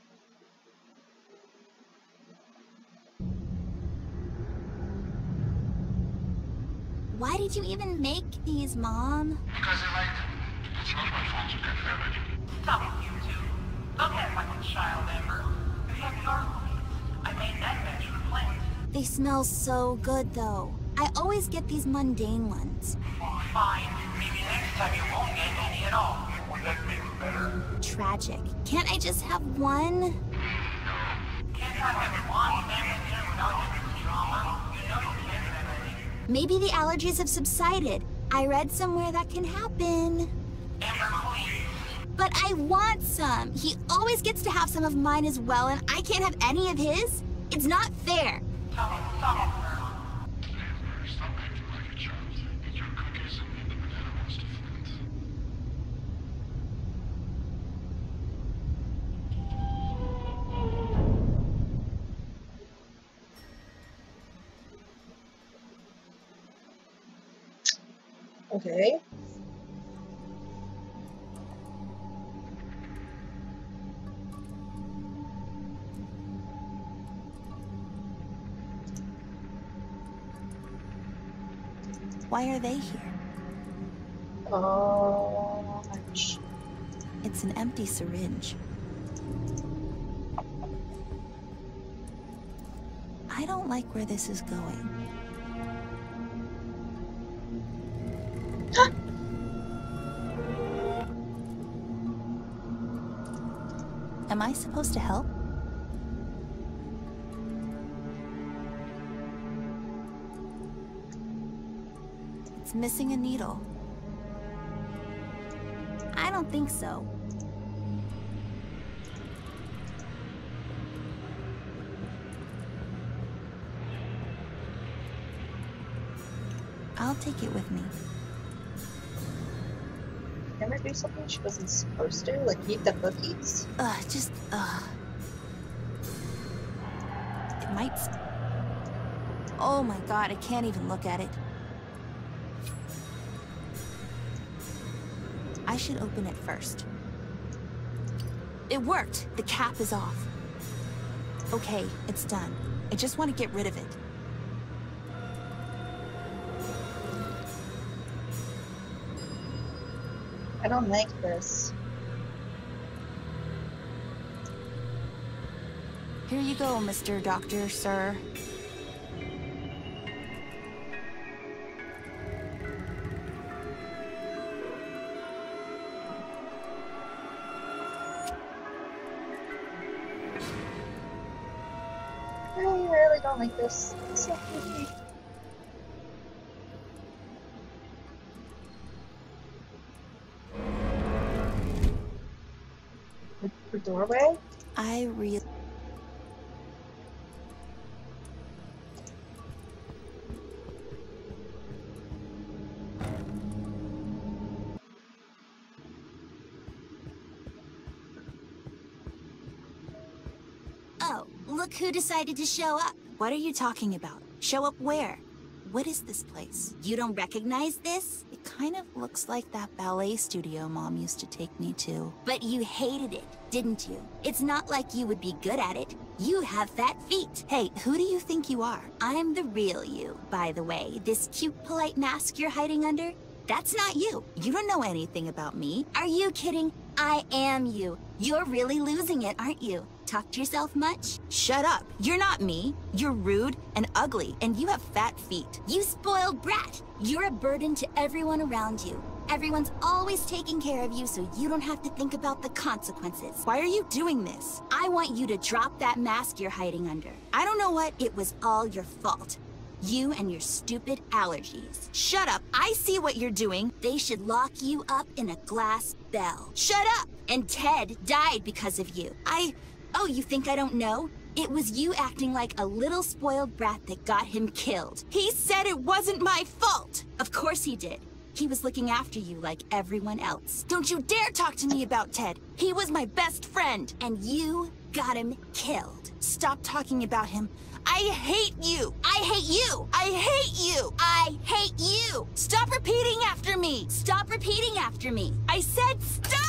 Why did you even make these, Mom? Because I like them. It's not my fault you can't have it. Stop it, you two. Don't act like a child, Amber. You have your cookies. I made that batch for Clint. They smell so good, though. I always get these mundane ones. Well, fine. Maybe next time you won't get any at all. Would that make it better? Tragic. Can't I just have one? Can't have one family dinner without having drama. You know you can't have any. Maybe the allergies have subsided. I read somewhere that can happen. Amber, please. But I want some. He always gets to have some of mine as well, and I can't have any of his. It's not fair. Stop it, girl. Amber, stop acting like a child. Eat your cookies and leave the banana rest to Flint. Okay. Why are they here? Oh, it's an empty syringe. I don't like where this is going. Am I supposed to help? It's missing a needle. I don't think so. I'll take it with me. Never do something she wasn't supposed to? Like eat the cookies? It might... Oh my god, I can't even look at it. I should open it first. It worked! The cap is off. Okay, it's done. I just want to get rid of it. I don't like this. Here you go, Mr. Doctor, sir. I really don't like this. It's so creepy. The doorway? I really... Oh, look who decided to show up. What are you talking about? Show up where? What is this place? You don't recognize this? It kind of looks like that ballet studio Mom used to take me to. But you hated it, didn't you? It's not like you would be good at it. You have fat feet. Hey, who do you think you are? I'm the real you, by the way. This cute, polite mask you're hiding under, that's not you. You don't know anything about me. Are you kidding? I am you. You're really losing it, aren't you? Talk to yourself much? Shut up. You're not me. You're rude and ugly, and you have fat feet. You spoiled brat. You're a burden to everyone around you. Everyone's always taking care of you so you don't have to think about the consequences. Why are you doing this? I want you to drop that mask you're hiding under. I don't know what. It was all your fault. You and your stupid allergies. Shut up. I see what you're doing. They should lock you up in a glass bell. Shut up. And Ted died because of you. Oh, you think I don't know? It was you acting like a little spoiled brat that got him killed. He said it wasn't my fault. Of course he did. He was looking after you like everyone else. Don't you dare talk to me about Ted. He was my best friend. And you got him killed. Stop talking about him. I hate you. I hate you. I hate you. I hate you. Stop repeating after me. Stop repeating after me. I said stop.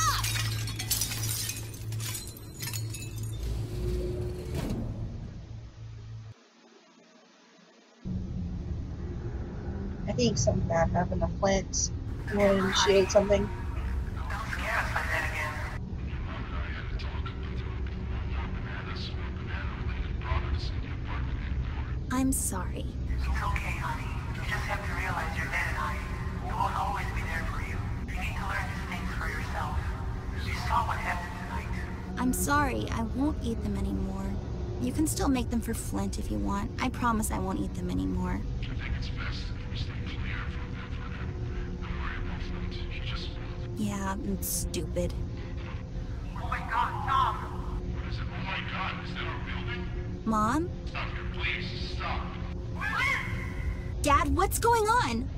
I think something bad happened to Flint when she ate something. I'm sorry. It's okay, honey. You just have to realize your dad and I will always be there for you. You need to learn these things for yourself. You saw what happened tonight. I'm sorry. I won't eat them anymore. You can still make them for Flint if you want. I promise I won't eat them anymore. I think it's best that we stay clear from that for now. Don't worry about Flint. He just... Yeah, I'm stupid. Oh my god, Tom! What is it? Oh my god, is that our building? Mom? Stop here, please. Stop. Dad, what's going on?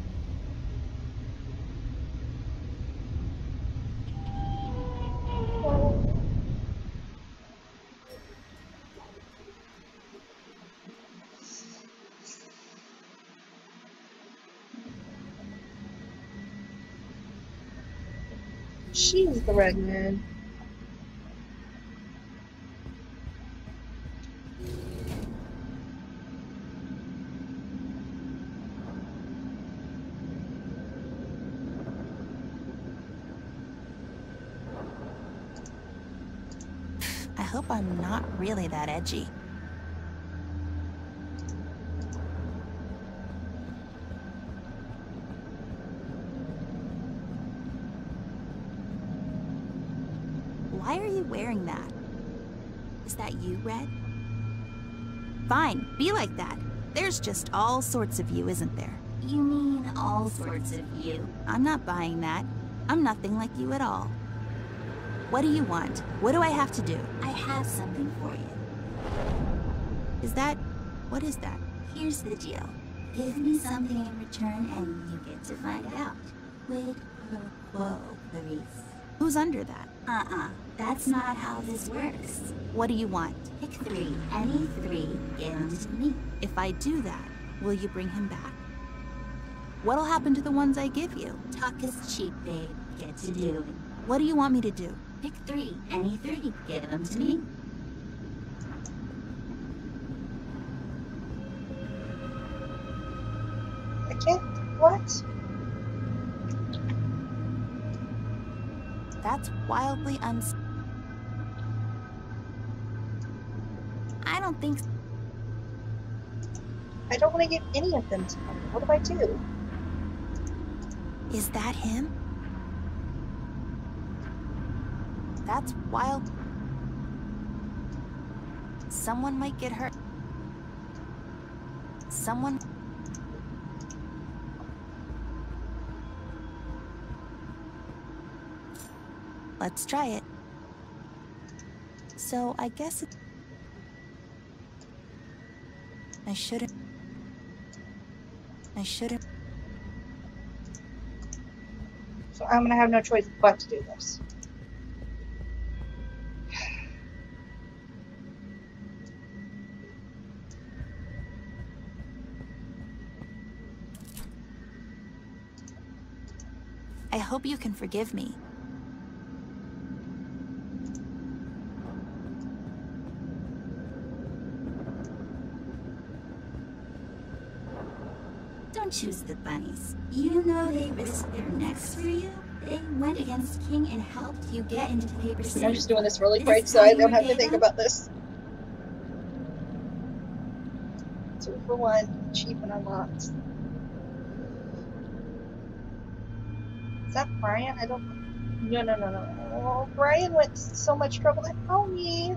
She's the red man. I hope I'm not really that edgy. Why are you wearing that? Is that you, Red? Fine, be like that. There's just all sorts of you, isn't there? You mean all sorts of you? I'm not buying that. I'm nothing like you at all. What do you want? What do I have to do? I have something for you. Is that... what is that? Here's the deal. Give me something in return and you get to find out. Quid pro quo, Clarice. Who's under that? That's not how this works. What do you want? Pick 3. Any 3. Give them to me. If I do that, will you bring him back? What'll happen to the ones I give you? Talk is cheap, babe. Get to doing. What do you want me to do? Pick 3. Any 3. Give them to me. I can't... what? That's wildly I don't think... I don't want to give any of them to him. What do I do? Is that him? That's wild. Someone might get hurt. Someone... Let's try it. So, I guess it... I shouldn't... So I'm gonna have no choice but to do this. I hope you can forgive me. Don't choose the bunnies. You know they risked their necks for you. They went against King and helped you get into the paper city. I'm just doing this really quick so I don't have to think about this. 2 for 1, cheap and unlocked. Is that Brian? I don't... No. Oh, Brian went to so much trouble to help me.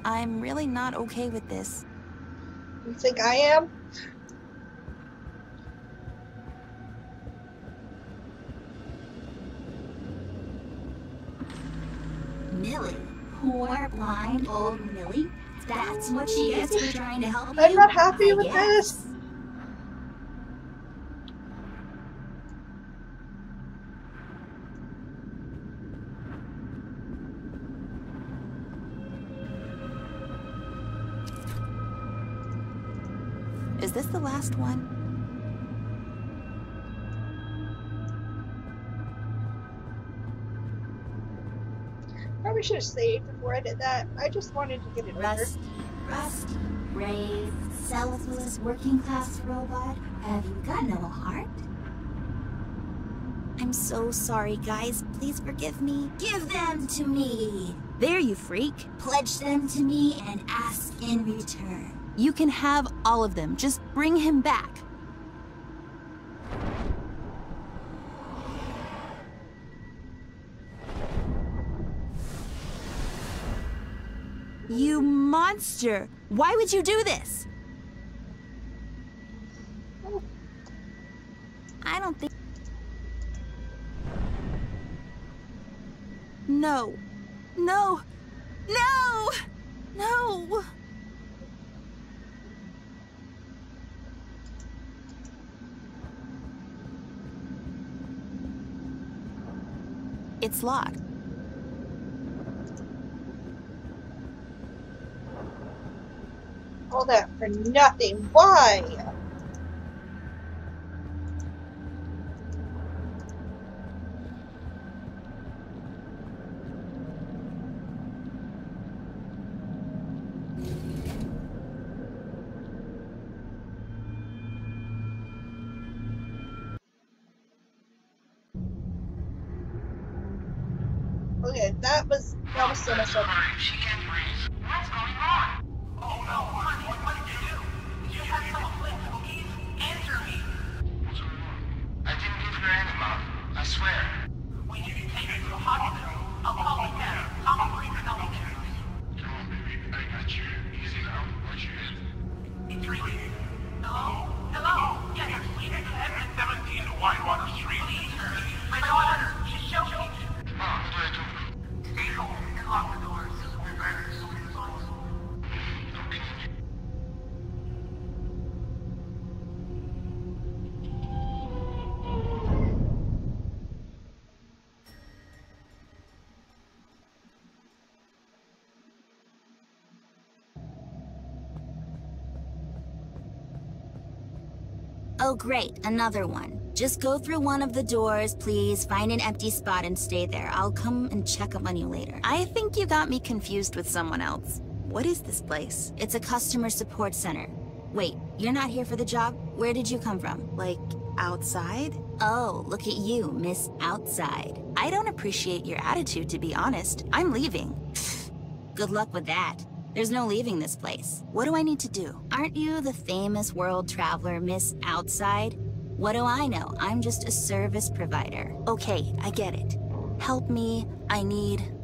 I'm really not okay with this. You think I am? Millie. Poor, blind old Millie. That's what she gets for trying to help you. I'm not happy with this. Is this the last one? Probably should have saved before I did that. I just wanted to get it over. Rusty, brave, selfless, working-class robot. Have you got no heart? I'm so sorry, guys. Please forgive me. Give them to me. There, you freak. Pledge them to me and ask in return. You can have all of them. Just bring him back. You monster! Why would you do this? I don't think... No. No! No! No! It's locked. All that for nothing. Why? Okay, that was so much fun. She can't breathe. What's going on? Oh no, honey, what did you do? Where? We need to take her to a hospital. I'll call the cab. Tom will bring her downstairs. Come on, baby. I got you. Easy now. Watch your head. It's ringing. Hello? Hello? Yes, please accept. 17 Whitewater Street. Please hurry. My daughter. She's choking. Mom, what do I do? Stay home and lock the doors. We're driving so many songs. Okay. Oh great, another one. Just go through one of the doors, please. Find an empty spot and stay there. I'll come and check up on you later. I think you got me confused with someone else. What is this place? It's a customer support center. Wait, you're not here for the job? Where did you come from? Like, outside? Oh, look at you, Miss Outside. I don't appreciate your attitude, to be honest. I'm leaving. Good luck with that. There's no leaving this place. What do I need to do? Aren't you the famous world traveler, Miss Outside? What do I know? I'm just a service provider. Okay, I get it. Help me. I need...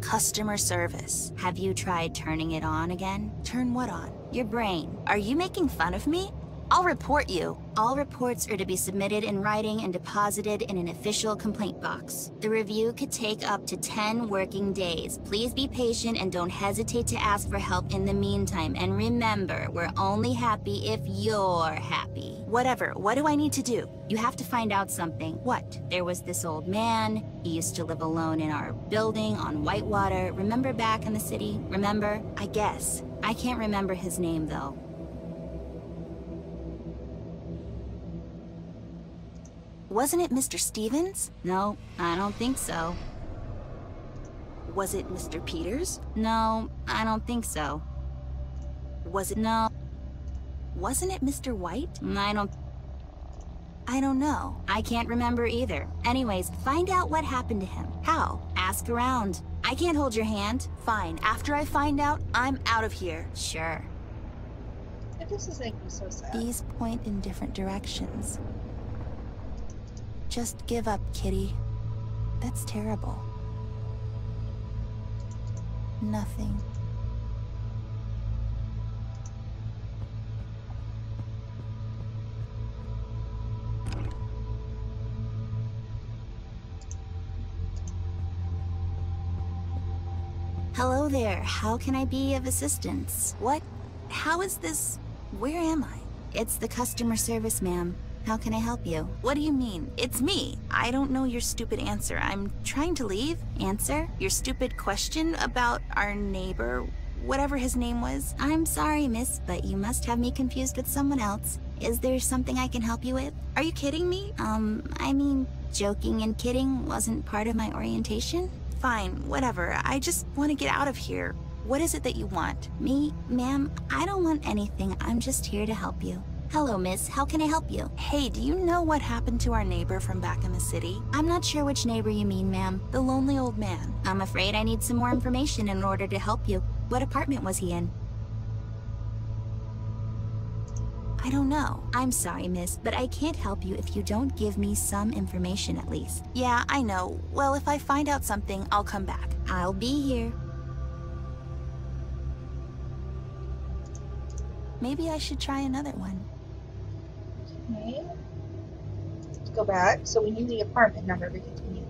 customer service. Have you tried turning it on again? Turn what on? Your brain. Are you making fun of me? I'll report you. All reports are to be submitted in writing and deposited in an official complaint box. The review could take up to 10 working days. Please be patient and don't hesitate to ask for help in the meantime. And remember, we're only happy if you're happy. Whatever. What do I need to do? You have to find out something. What? There was this old man. He used to live alone in our building on Whitewater. Remember back in the city? Remember? I guess. I can't remember his name, though. Wasn't it Mr. Stevens? No, I don't think so. Was it Mr. Peters? No, I don't think so. Was it... No. Wasn't it Mr. White? I don't know. I can't remember either. Anyways, find out what happened to him. How? Ask around. I can't hold your hand. Fine. After I find out, I'm out of here. Sure. This is making me so sad. These point in different directions. Just give up, Kitty. That's terrible. Nothing. Hello there. How can I be of assistance? What? How is this? Where am I? It's the customer service, ma'am. How can I help you? What do you mean? It's me. I don't know your stupid answer. I'm trying to leave. Answer? Your stupid question about our neighbor, whatever his name was. I'm sorry, miss, but you must have me confused with someone else. Is there something I can help you with? Are you kidding me? I mean, joking and kidding wasn't part of my orientation. Fine, whatever. I just want to get out of here. What is it that you want? Me? Ma'am, I don't want anything. I'm just here to help you. Hello, miss. How can I help you? Hey, do you know what happened to our neighbor from back in the city? I'm not sure which neighbor you mean, ma'am. The lonely old man. I'm afraid I need some more information in order to help you. What apartment was he in? I don't know. I'm sorry, miss, but I can't help you if you don't give me some information at least. Yeah, I know. Well, if I find out something, I'll come back. I'll be here. Maybe I should try another one. Okay. Let's go back. So we need the apartment number because we need it.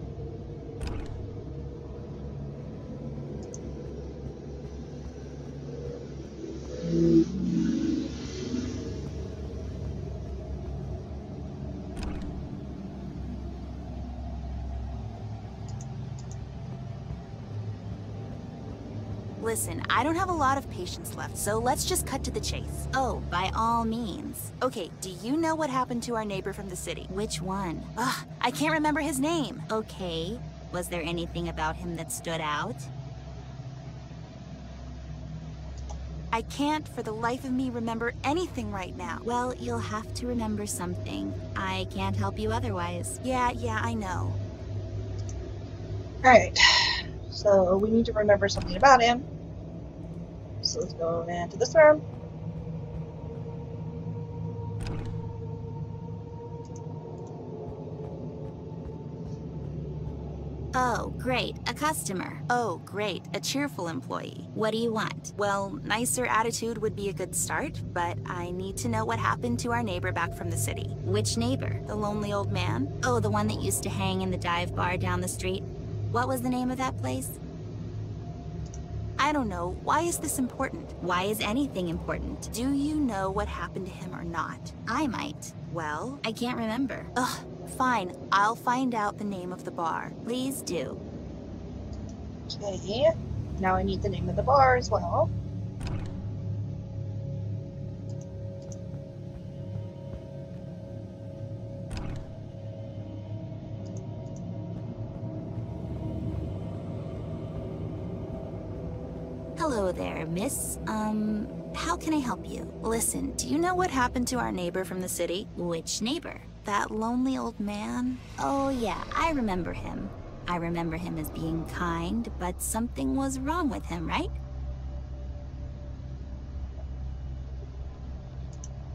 Listen, I don't have a lot of patience left, so let's just cut to the chase. Oh, by all means. Okay, do you know what happened to our neighbor from the city? Which one? Ugh, I can't remember his name. Okay. Was there anything about him that stood out? I can't, for the life of me, remember anything right now. Well, you'll have to remember something. I can't help you otherwise. Yeah, I know. Alright. So we need to remember something about him. So let's go into this room. Oh, great, a customer. Oh, great, a cheerful employee. What do you want? Well, nicer attitude would be a good start, but I need to know what happened to our neighbor back from the city. Which neighbor? The lonely old man. Oh, the one that used to hang in the dive bar down the street. What was the name of that place? I don't know. Why is this important? Why is anything important? Do you know what happened to him or not? I might. Well? I can't remember. Ugh, fine. I'll find out the name of the bar. Please do. Okay. Now I need the name of the bar as well. Hello there, miss. How can I help you? Listen, do you know what happened to our neighbor from the city? Which neighbor? That lonely old man? Oh yeah, I remember him. I remember him as being kind, but something was wrong with him, right?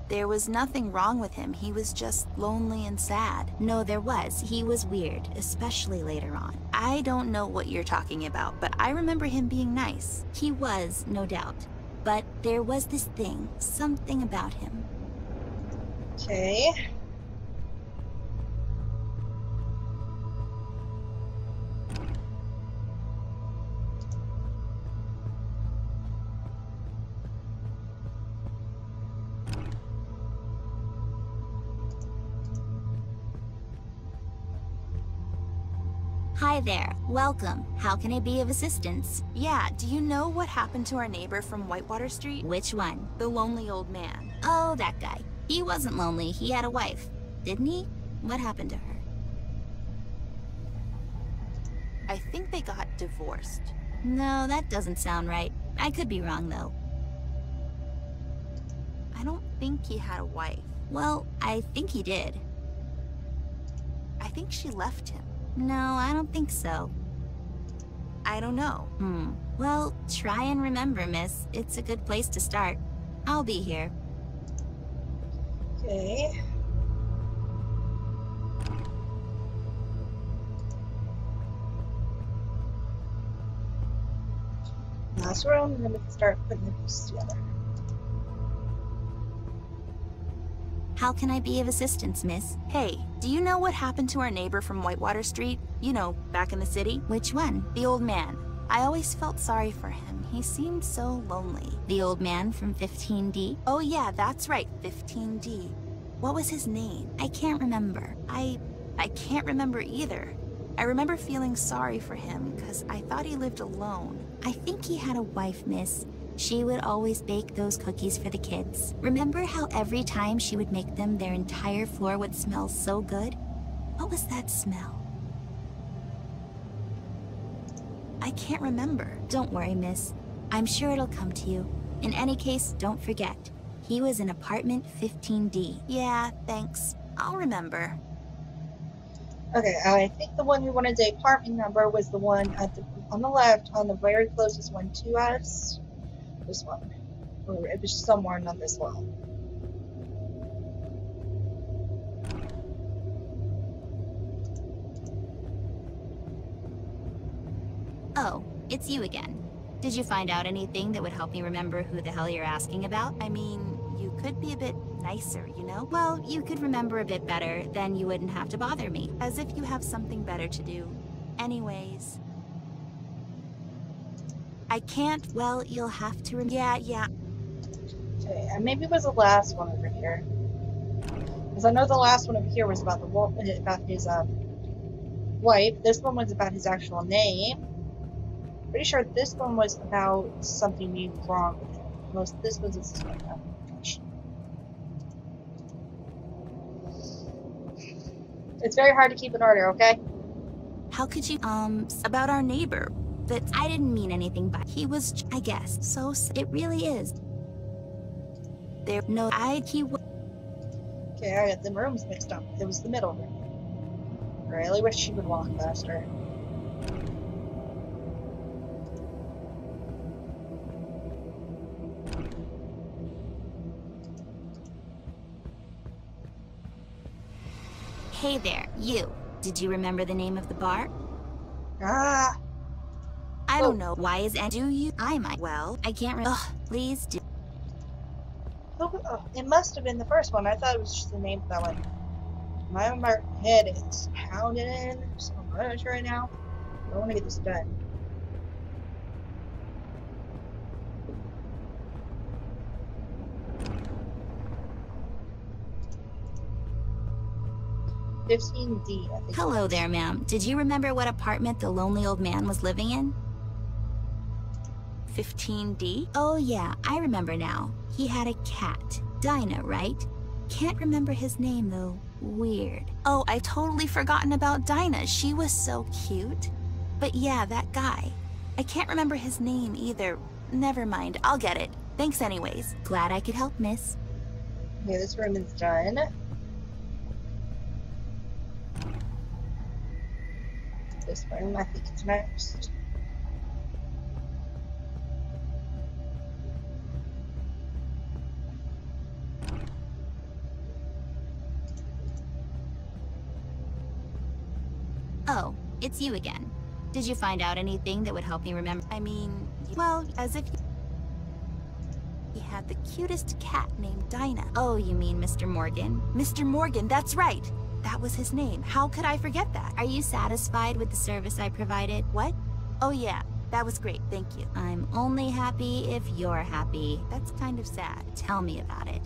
There was nothing wrong with him. He was just lonely and sad. No, there was. He was weird, especially later on. I don't know what you're talking about, but I remember him being nice. He was, no doubt. But there was this thing, something about him. Okay. Hi there. Welcome. How can I be of assistance? Yeah, do you know what happened to our neighbor from Whitewater Street? Which one? The lonely old man. Oh, that guy. He wasn't lonely. He had a wife. Didn't he? What happened to her? I think they got divorced. No, that doesn't sound right. I could be wrong, though. I don't think he had a wife. Well, I think he did. I think she left him. No, I don't think so. I don't know. Well, try and remember, miss. It's a good place to start. I'll be here. Okay. Last round, and then we can start putting the pieces together. How can I be of assistance, miss? Hey, do you know what happened to our neighbor from Whitewater Street? You know, back in the city? Which one? The old man. I always felt sorry for him. He seemed so lonely. The old man from 15D? Oh yeah, that's right, 15D. What was his name? I can't remember. I can't remember either. I remember feeling sorry for him because I thought he lived alone. I think he had a wife, miss. She would always bake those cookies for the kids. Remember how every time she would make them, their entire floor would smell so good? What was that smell? I can't remember. Don't worry, miss. I'm sure it'll come to you. In any case, don't forget. He was in apartment 15D. Yeah, thanks. I'll remember. Okay, I think the one who wanted the apartment number was the one at on the left, on the very closest one to us. This one. Or it was somewhere on this wall. Oh, it's you again. Did you find out anything that would help me remember who the hell you're asking about? I mean, you could be a bit nicer, you know? Well, you could remember a bit better, then you wouldn't have to bother me. As if you have something better to do. Anyways. I can't, well, you'll have to yeah. Okay, and maybe it was the last one over here. Because I know the last one over here was about about his wife. This one was about his actual name. Pretty sure this one was about something being wrong with him. This was this one. Oh, gosh. It's very hard to keep in order, okay? How could you, about our neighbor? But I didn't mean anything by he was, I guess. So it really is. There, no, he was. Okay, I got the rooms mixed up. It was the middle room. I really wish she would walk faster. Hey there, you. Did you remember the name of the bar? Ah! I don't know. Why is and do you? I might. Well, I can't remember. Please do. Oh, it must have been the first one. I thought it was just the name of that one. My head is pounding in so much right now. I want to get this done. D, I think. Hello there, ma'am. Did you remember what apartment the lonely old man was living in? 15D? Oh yeah, I remember now. He had a cat. Dinah, right? Can't remember his name though. Weird. Oh, I've totally forgotten about Dinah. She was so cute. But yeah, that guy. I can't remember his name either. Never mind, I'll get it. Thanks anyways. Glad I could help, miss. Okay, this room is done. This room, I think it's next. Oh, it's you again. Did you find out anything that would help me remember? I mean, well, as if he had the cutest cat named Dinah. Oh, you mean Mr. Morgan? Mr. Morgan, that's right. That was his name. How could I forget that? Are you satisfied with the service I provided? What? Oh yeah, that was great, thank you. I'm only happy if you're happy. That's kind of sad. Tell me about it.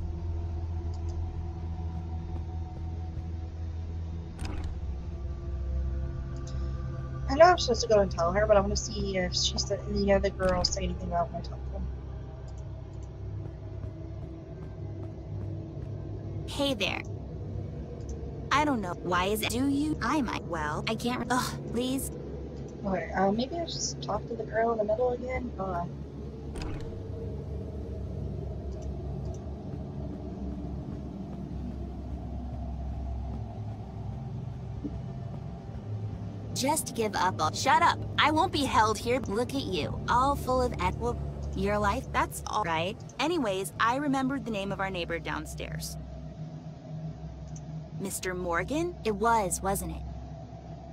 I know I'm supposed to go and tell her, but I want to see if she said any other girls say anything about my telephone. Hey there. I don't know. Why is it? Do you? I might. Well, I can't. Ugh, please. Okay, maybe I'll just talk to the girl in the middle again. Hold on. Just give up. Shut up. I won't be held here. Look at you, all full of well, your life. That's all right. Anyways, I remembered the name of our neighbor downstairs. Mr. Morgan? It was, wasn't it?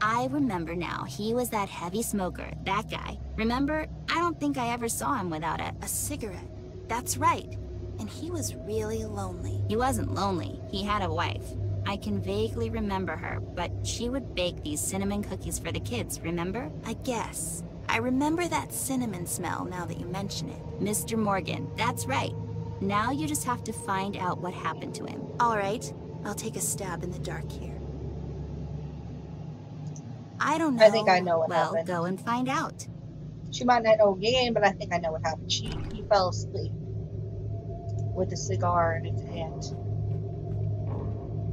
I remember now. He was that heavy smoker, that guy. Remember? I don't think I ever saw him without a cigarette. That's right. And he was really lonely. He wasn't lonely. He had a wife. I can vaguely remember her, but she would bake these cinnamon cookies for the kids, remember? I guess. I remember that cinnamon smell now that you mention it. Mr. Morgan, that's right. Now you just have to find out what happened to him. All right. I'll take a stab in the dark here. I don't know. I think I know what happened. Well, go and find out. She might not know again, but I think I know what happened. He fell asleep with a cigar in his hand.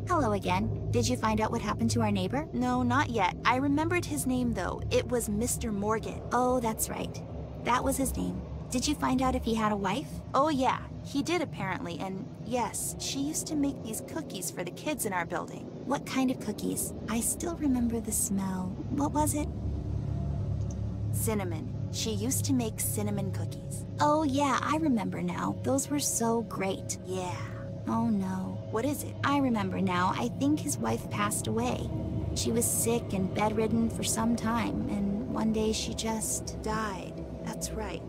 Hello again. Did you find out what happened to our neighbor? No, not yet. I remembered his name, though. It was Mr. Morgan. Oh, that's right. That was his name. Did you find out if he had a wife? Oh, yeah. He did, apparently. And yes, she used to make these cookies for the kids in our building. What kind of cookies? I still remember the smell. What was it? Cinnamon. She used to make cinnamon cookies. Oh, yeah. I remember now. Those were so great. Yeah. Oh, no. What is it? I remember now. I think his wife passed away. She was sick and bedridden for some time, and one day she just died. That's right.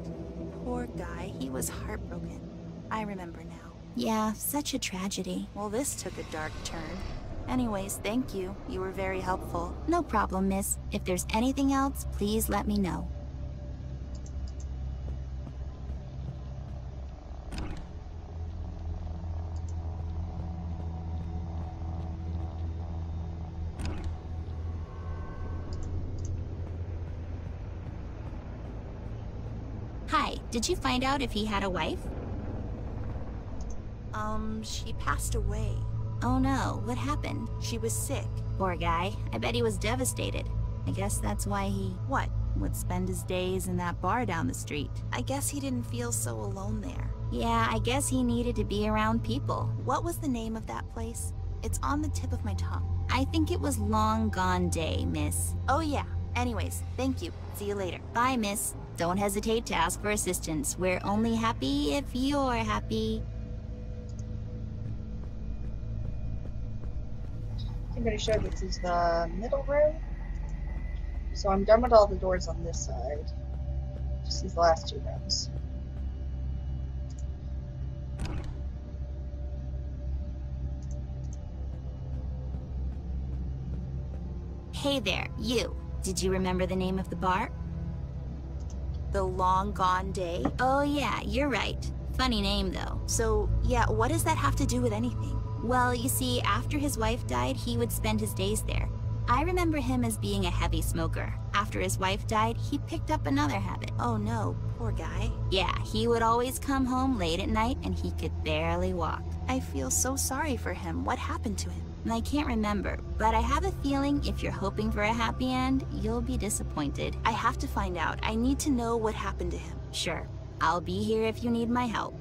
Poor guy. He was heartbroken. I remember now. Yeah, such a tragedy. Well, this took a dark turn. Anyways, thank you. You were very helpful. No problem, miss. If there's anything else, please let me know. Hi, did you find out if he had a wife? She passed away. Oh no, what happened? She was sick. Poor guy. I bet he was devastated. I guess that's why he... What? Would spend his days in that bar down the street. I guess he didn't feel so alone there. Yeah, I guess he needed to be around people. What was the name of that place? It's on the tip of my tongue. I think it was Long Gone Day, miss. Oh yeah. Anyways, thank you. See you later. Bye, miss. Don't hesitate to ask for assistance. We're only happy if you're happy. I'm pretty sure this is the middle room. So I'm done with all the doors on this side. Just these last two rooms. Hey there, you. Did you remember the name of the bar? The Long Gone Day? Oh yeah, you're right. Funny name though. So, yeah, what does that have to do with anything? Well, you see, after his wife died, he would spend his days there. I remember him as being a heavy smoker. After his wife died, he picked up another habit. Oh no, poor guy. Yeah, he would always come home late at night and he could barely walk. I feel so sorry for him. What happened to him? I can't remember, but I have a feeling if you're hoping for a happy end, you'll be disappointed. I have to find out. I need to know what happened to him. Sure. I'll be here if you need my help.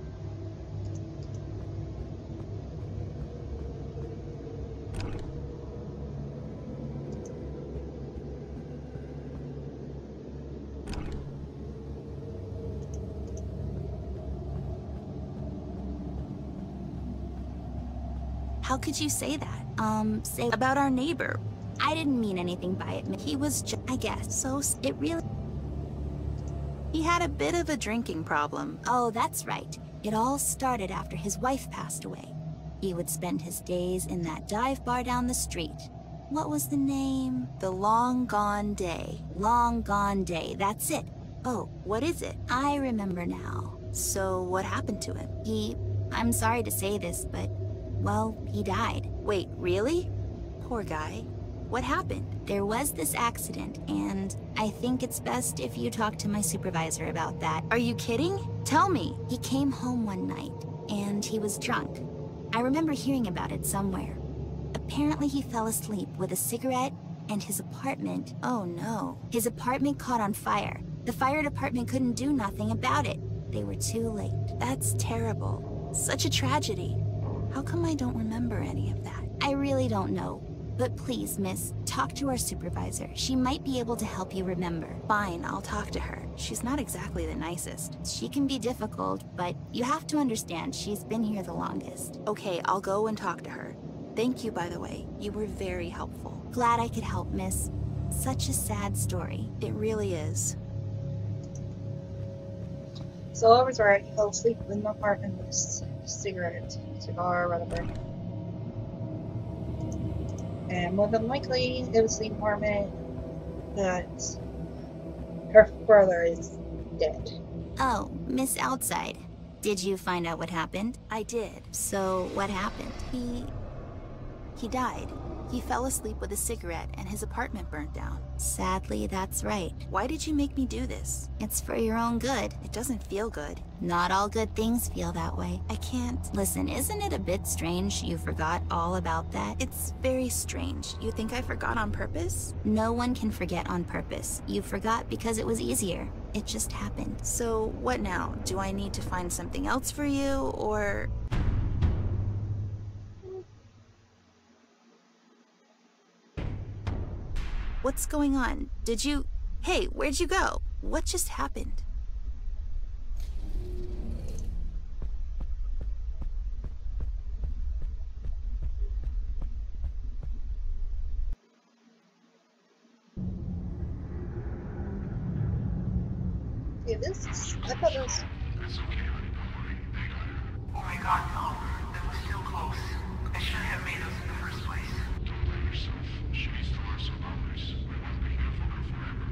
How could you say that? Say about our neighbor. I didn't mean anything by it. He was just, I guess. So, it really... He had a bit of a drinking problem. Oh, that's right. It all started after his wife passed away. He would spend his days in that dive bar down the street. What was the name? The Long Gone Day. Long Gone Day, that's it. Oh, what is it? I remember now. So, what happened to him? I'm sorry to say this, but... well, he died. Wait, really? Poor guy. What happened? There was this accident, and I think it's best if you talk to my supervisor about that. Are you kidding? Tell me. He came home one night, and he was drunk. I remember hearing about it somewhere. Apparently he fell asleep with a cigarette, and his apartment... Oh no. His apartment caught on fire. The fire department couldn't do nothing about it. They were too late. That's terrible. Such a tragedy. How come I don't remember any of that? I really don't know. But please, miss, talk to our supervisor. She might be able to help you remember. Fine, I'll talk to her. She's not exactly the nicest. She can be difficult, but you have to understand she's been here the longest. Okay, I'll go and talk to her. Thank you, by the way. You were very helpful. Glad I could help, miss. Such a sad story. It really is. So I was right. He fell asleep in the apartment with a cigarette, cigar, whatever. And more than likely, it was the apartment that her brother is dead. Oh, Miss Outside. Did you find out what happened? I did. So, what happened? He died. He fell asleep with a cigarette and his apartment burnt down. Sadly, that's right. Why did you make me do this? It's for your own good. It doesn't feel good. Not all good things feel that way. I can't... Listen, isn't it a bit strange you forgot all about that? It's very strange. You think I forgot on purpose? No one can forget on purpose. You forgot because it was easier. It just happened. So, what now? Do I need to find something else for you, or... What's going on? Did you... Hey, where'd you go? What just happened? Yeah, this is... I thought it was... It's okay, honey. Don't worry. They got her. Oh my god, no. That was too close. I shouldn't have made us in the first place. Don't blame yourself. She needs to learn some boundaries. We won't be here for her forever.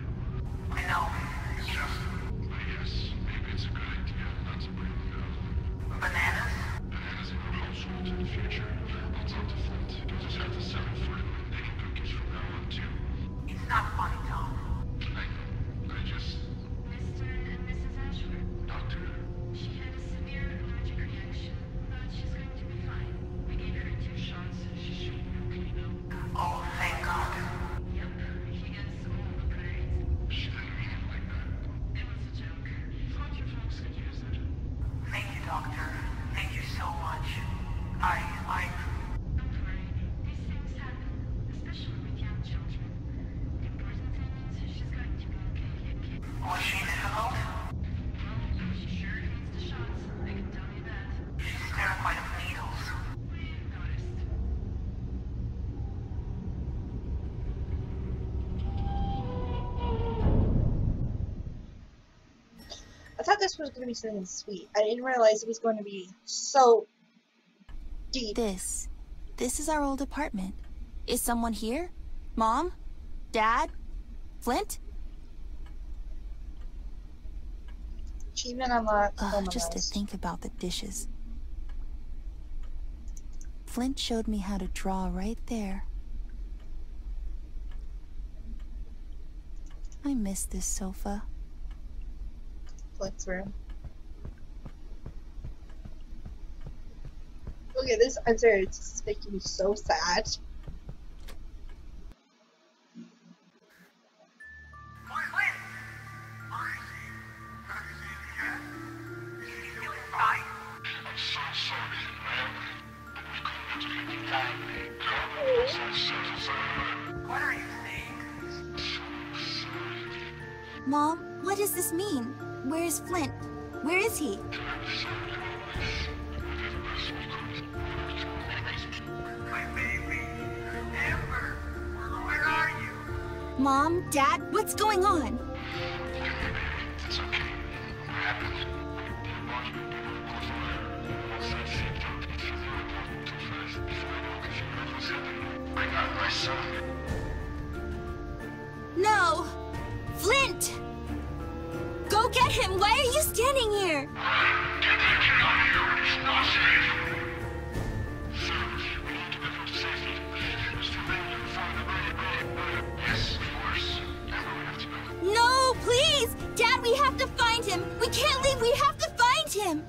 I know. It's just... I guess maybe it's a good idea not to bring them down. Bananas? Bananas in our household in the future. I'll talk to Flint. You'll just have to settle for making cookies from now on, too. It's not funny, Tom. I know. I just... Mr. and Mrs. Ashford. Doctor. She had a severe allergic reaction, but she's going this was going to be something sweet. I didn't realize it was going to be so deep. This is our old apartment. Is someone here? Mom? Dad? Flint? Achievement unlocked. Just to think about the dishes. Flint showed me how to draw right there. I miss this sofa. Flint's room. Look at this. I'm sorry, it's just making me so sad. What are you saying? Mom, what does this mean? Where is Flint? Where is he? My baby, Amber, where are you? Mom, Dad, what's going on? It's okay. What happened? I got my son. No! Flint! Go get him! Why are you standing here? Get that kid out of here. It's not safe. Sir, we need to get him to safety. Mr. Raymond, find the road. Yes, of course. Amber, we have to go. No, please! Dad, we have to find him! We can't leave! We have to find him!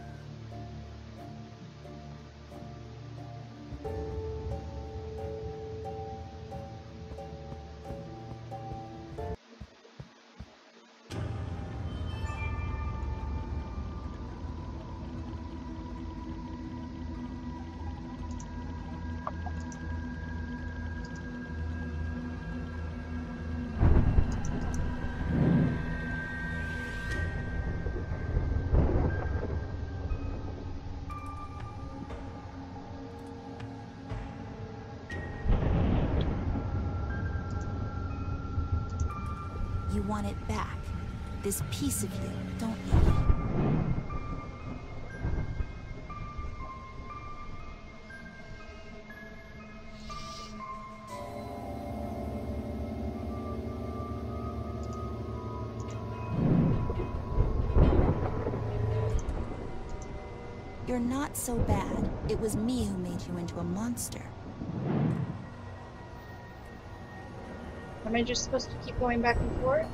You want it back. This piece of you, don't you? You're not so bad. It was me who made you into a monster. Am I just supposed to keep going back and forth?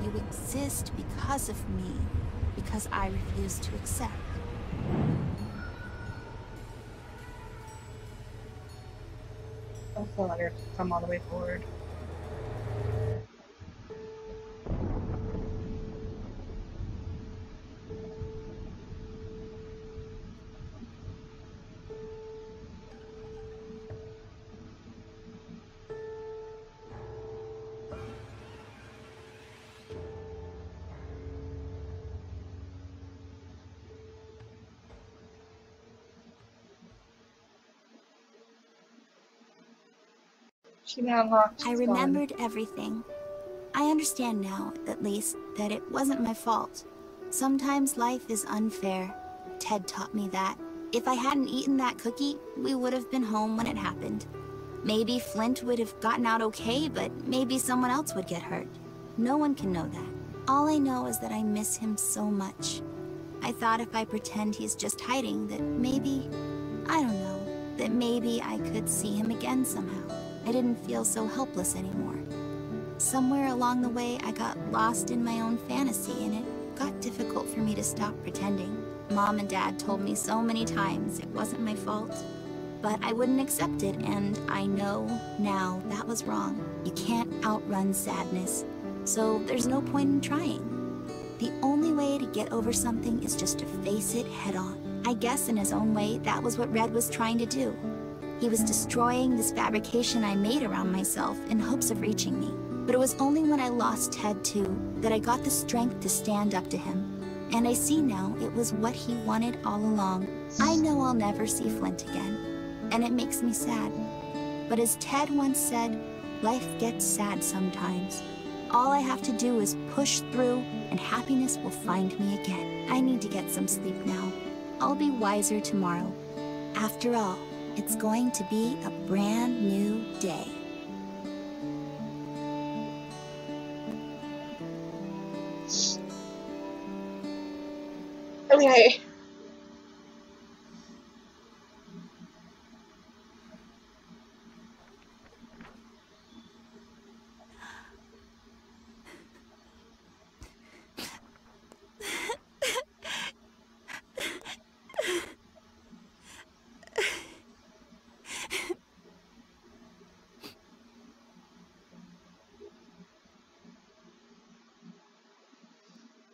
You exist because of me, because I refuse to accept. I feel like I have to come all the way forward. I remembered everything. I understand now, at least, that it wasn't my fault. Sometimes life is unfair. Ted taught me that. If I hadn't eaten that cookie, we would have been home when it happened. Maybe Flint would have gotten out okay, but maybe someone else would get hurt. No one can know that. All I know is that I miss him so much. I thought if I pretend he's just hiding, that maybe, I don't know, that maybe I could see him again somehow. I didn't feel so helpless anymore. Somewhere along the way, I got lost in my own fantasy, and it got difficult for me to stop pretending. Mom and Dad told me so many times it wasn't my fault, but I wouldn't accept it, and I know now that was wrong. You can't outrun sadness, so there's no point in trying. The only way to get over something is just to face it head on. I guess in his own way, that was what Red was trying to do. He was destroying this fabrication I made around myself in hopes of reaching me. But it was only when I lost Ted too that I got the strength to stand up to him. And I see now it was what he wanted all along. I know I'll never see Flint again, and it makes me sad. But as Ted once said, Life gets sad sometimes. All I have to do is push through, and happiness will find me again. I need to get some sleep now. I'll be wiser tomorrow. After all, it's going to be a brand new day. Okay.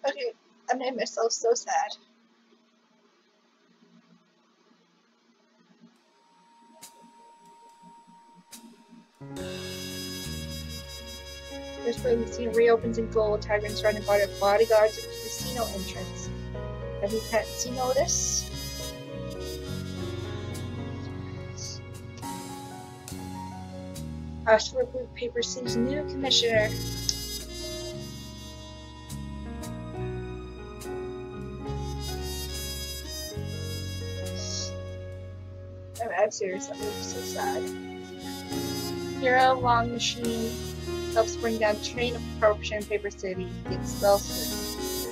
Okay, I made myself so sad. This movie scene reopens in gold, Tiger's surrounded by bodyguards at the casino entrance. Have you can't see notice? Ashford Blue Paper City's new commissioner. I'm serious, that movie's so sad. Hero Long Machine helps bring down train of corruption in Paper City. Gets well soon.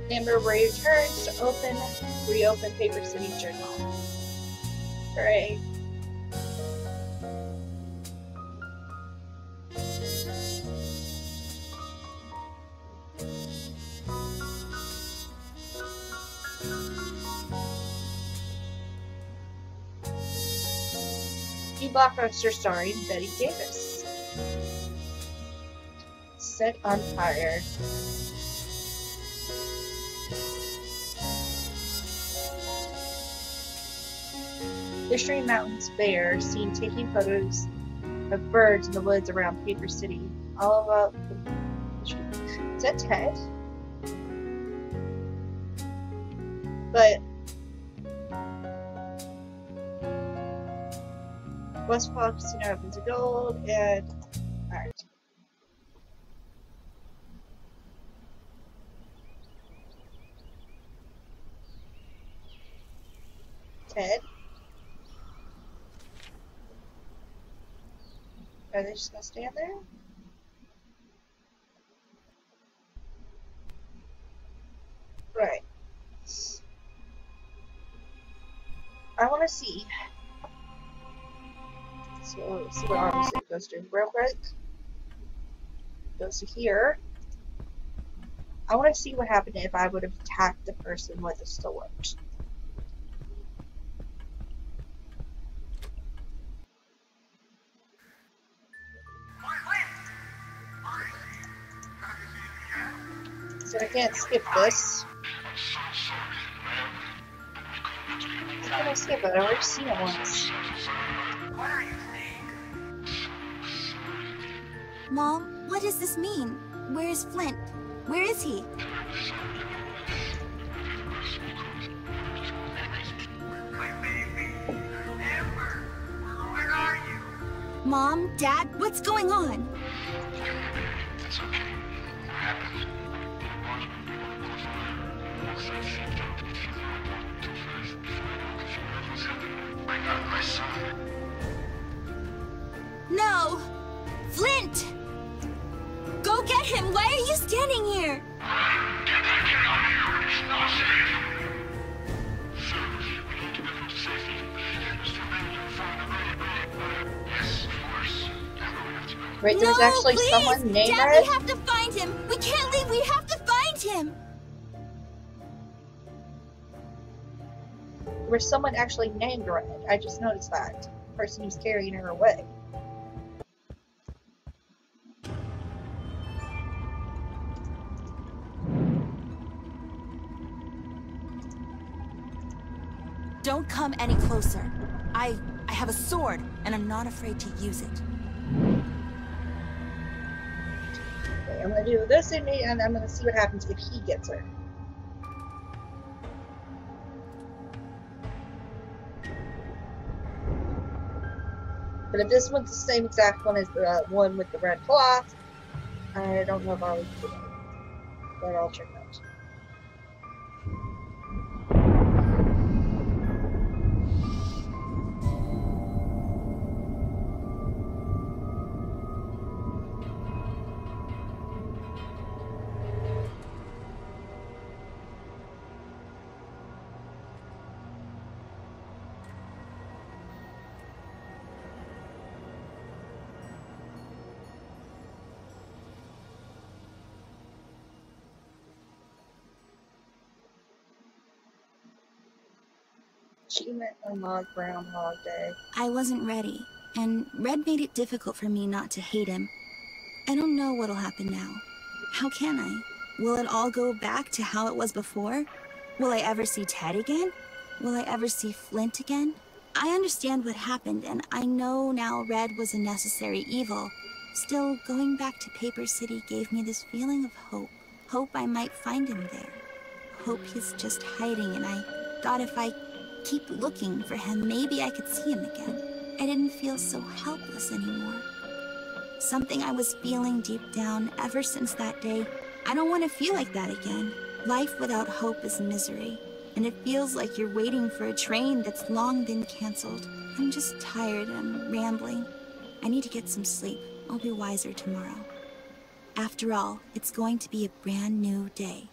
Amber returns to reopen Paper City Journal. Hooray. Blockbuster starring Betty Davis. Set on fire. Mystery Mountain's bear seen taking photos of birds in the woods around Paper City. All about the... Is that Ted? But Westfall Casino opens to gold, and alright. Ted? Are they just gonna stand there? Right. I wanna see. So let's see what obviously it goes to real quick. Goes to here. I want to see what happened if I would have attacked the person with the sword. So I can't skip this. How can I skip it? I've already seen it once. Mom, what does this mean? Where is Flint? Where is he? My baby, Amber, where are you? Mom, Dad, what's going on? It's okay. What happened? I got my son. No! Flint! Go get him! Why are you standing here? Get that kid out of here! It's not safe! Sir, we need to get him to safety. Get Mr. Benjamin and find the right. Yes, of course. Amber, we have to go. Wait, there's actually please! someone named Dad, Red? we have to find him! We can't leave! We have to find him! There was someone actually named Red. I just noticed that. The person who's carrying her away. Don't come any closer. I have a sword, and I'm not afraid to use it. Okay, I'm gonna do this inmate and I'm gonna see what happens if he gets her. But if this one's the same exact one as the one with the red cloth, I don't know if I'll do it. But I'll check it out. Achievement unlocked Groundhog Day. I wasn't ready, and Red made it difficult for me not to hate him. I don't know what'll happen now. How can I? Will it all go back to how it was before? Will I ever see Ted again? Will I ever see Flint again? I understand what happened, and I know now Red was a necessary evil. Still, going back to Paper City gave me this feeling of hope. Hope I might find him there. Hope he's just hiding, and I thought if I keep looking for him, maybe I could see him again. I didn't feel so helpless anymore. Something I was feeling deep down ever since that day. I don't want to feel like that again. Life without hope is misery, and it feels like you're waiting for a train that's long been canceled. I'm just tired and I'm rambling. I need to get some sleep. I'll be wiser tomorrow. After all, it's going to be a brand new day.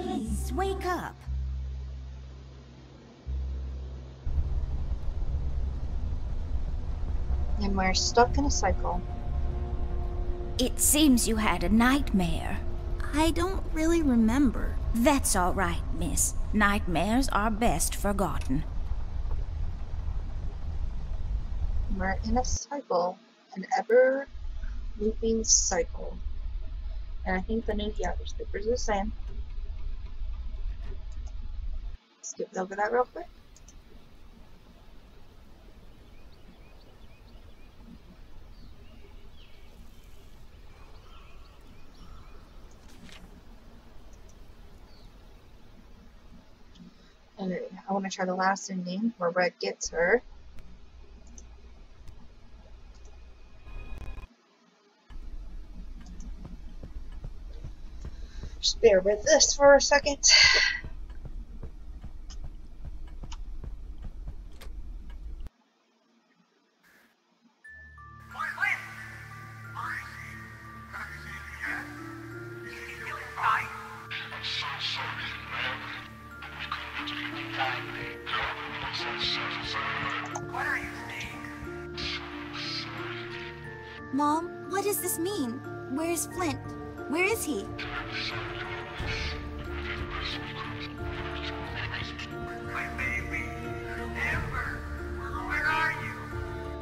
Please wake up. And we're stuck in a cycle. It seems you had a nightmare. I don't really remember. That's all right, miss. Nightmares are best forgotten. We're in a cycle, an ever-looping cycle. And I think the newspapers are the same. Skip over that real quick. And I want to try the last ending where Red gets her. Just bear with this for a second. Mom, what does this mean? Where's Flint? Where is he? My baby, Amber, where are you?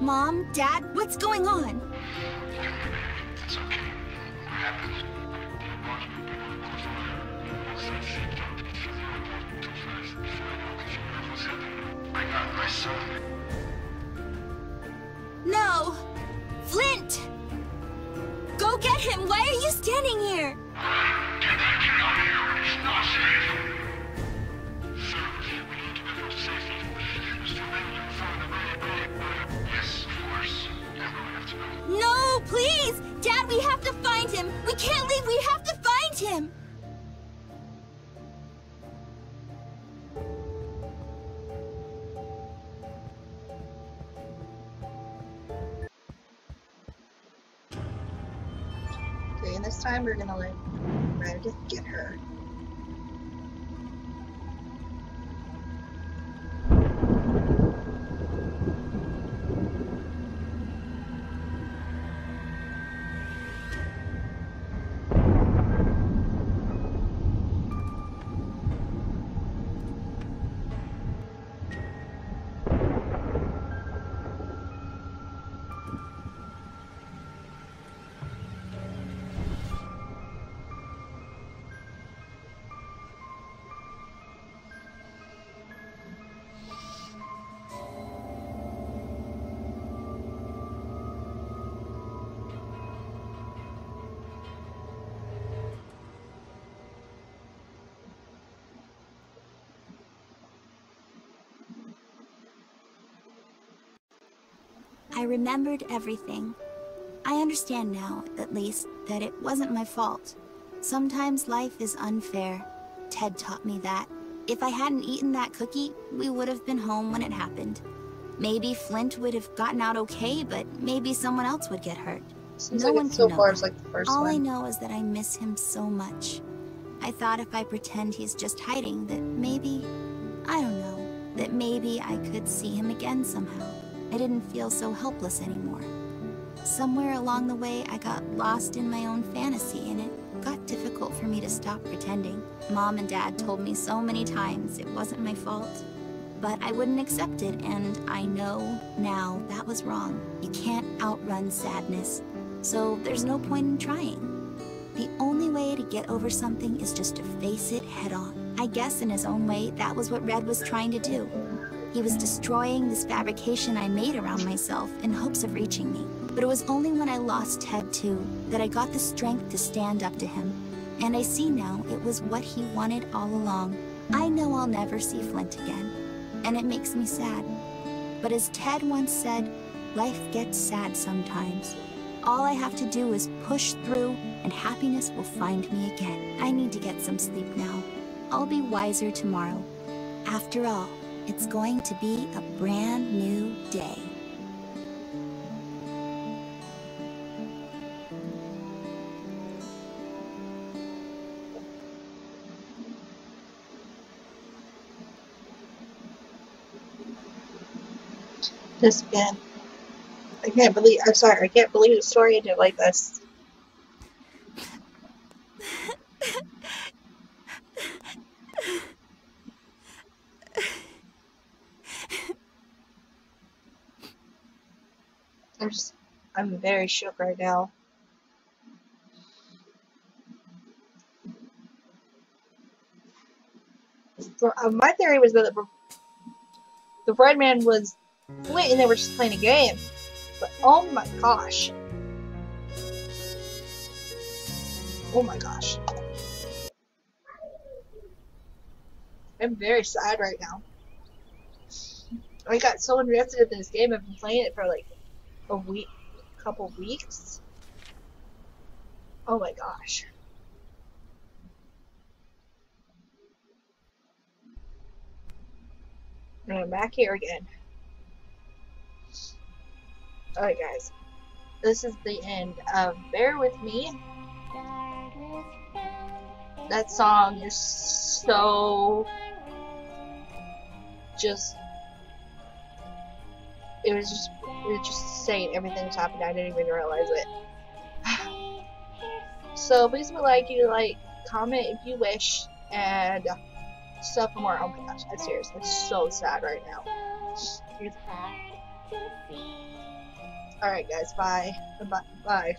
Mom, Dad, what's going on? It's okay. What happened? I got my son. No! Flint! Go get him! Why are you standing here? Get out of here! It's not safe! Sir, we need to get her to safety. Mr. Mendler found the red. Yes, of course. Everyone has to know. No, please! Dad, we have to find him! We can't leave! We have to find him! Okay, and this time we're gonna let Red get her. I remembered everything. I understand now, at least, that it wasn't my fault. Sometimes life is unfair. Ted taught me that. If I hadn't eaten that cookie, we would have been home when it happened. Maybe Flint would have gotten out okay, but maybe someone else would get hurt. Seems No like one it's can so know far that. as like the first All one. I know is that I miss him so much. I thought if I pretend he's just hiding, that maybe, I don't know, that maybe I could see him again somehow. I didn't feel so helpless anymore. Somewhere along the way, I got lost in my own fantasy, and it got difficult for me to stop pretending. Mom and Dad told me so many times it wasn't my fault, but I wouldn't accept it, and I know now that was wrong. You can't outrun sadness, so there's no point in trying. The only way to get over something is just to face it head on. I guess in his own way, that was what Red was trying to do. He was destroying this fabrication I made around myself in hopes of reaching me. But it was only when I lost Ted too that I got the strength to stand up to him. And I see now it was what he wanted all along. I know I'll never see Flint again, and it makes me sad. But as Ted once said, life gets sad sometimes. All I have to do is push through, and happiness will find me again. I need to get some sleep now. I'll be wiser tomorrow. After all, it's going to be a brand new day. This again. I can't believe the story ended like this. I'm very shook right now. My theory was that the red man was Flint and they were just playing a game. But oh my gosh. Oh my gosh. I'm very sad right now. I got so invested in this game. I've been playing it for like a week, couple weeks. Oh my gosh. And I'm back here again. Alright guys, this is the end of Bear With Me. That song is so it was just saying everything that's happened. I didn't even realize it. So please like, comment if you wish, and stuff more. Oh my gosh, I'm serious. I'm so sad right now. Alright guys, bye. Bye.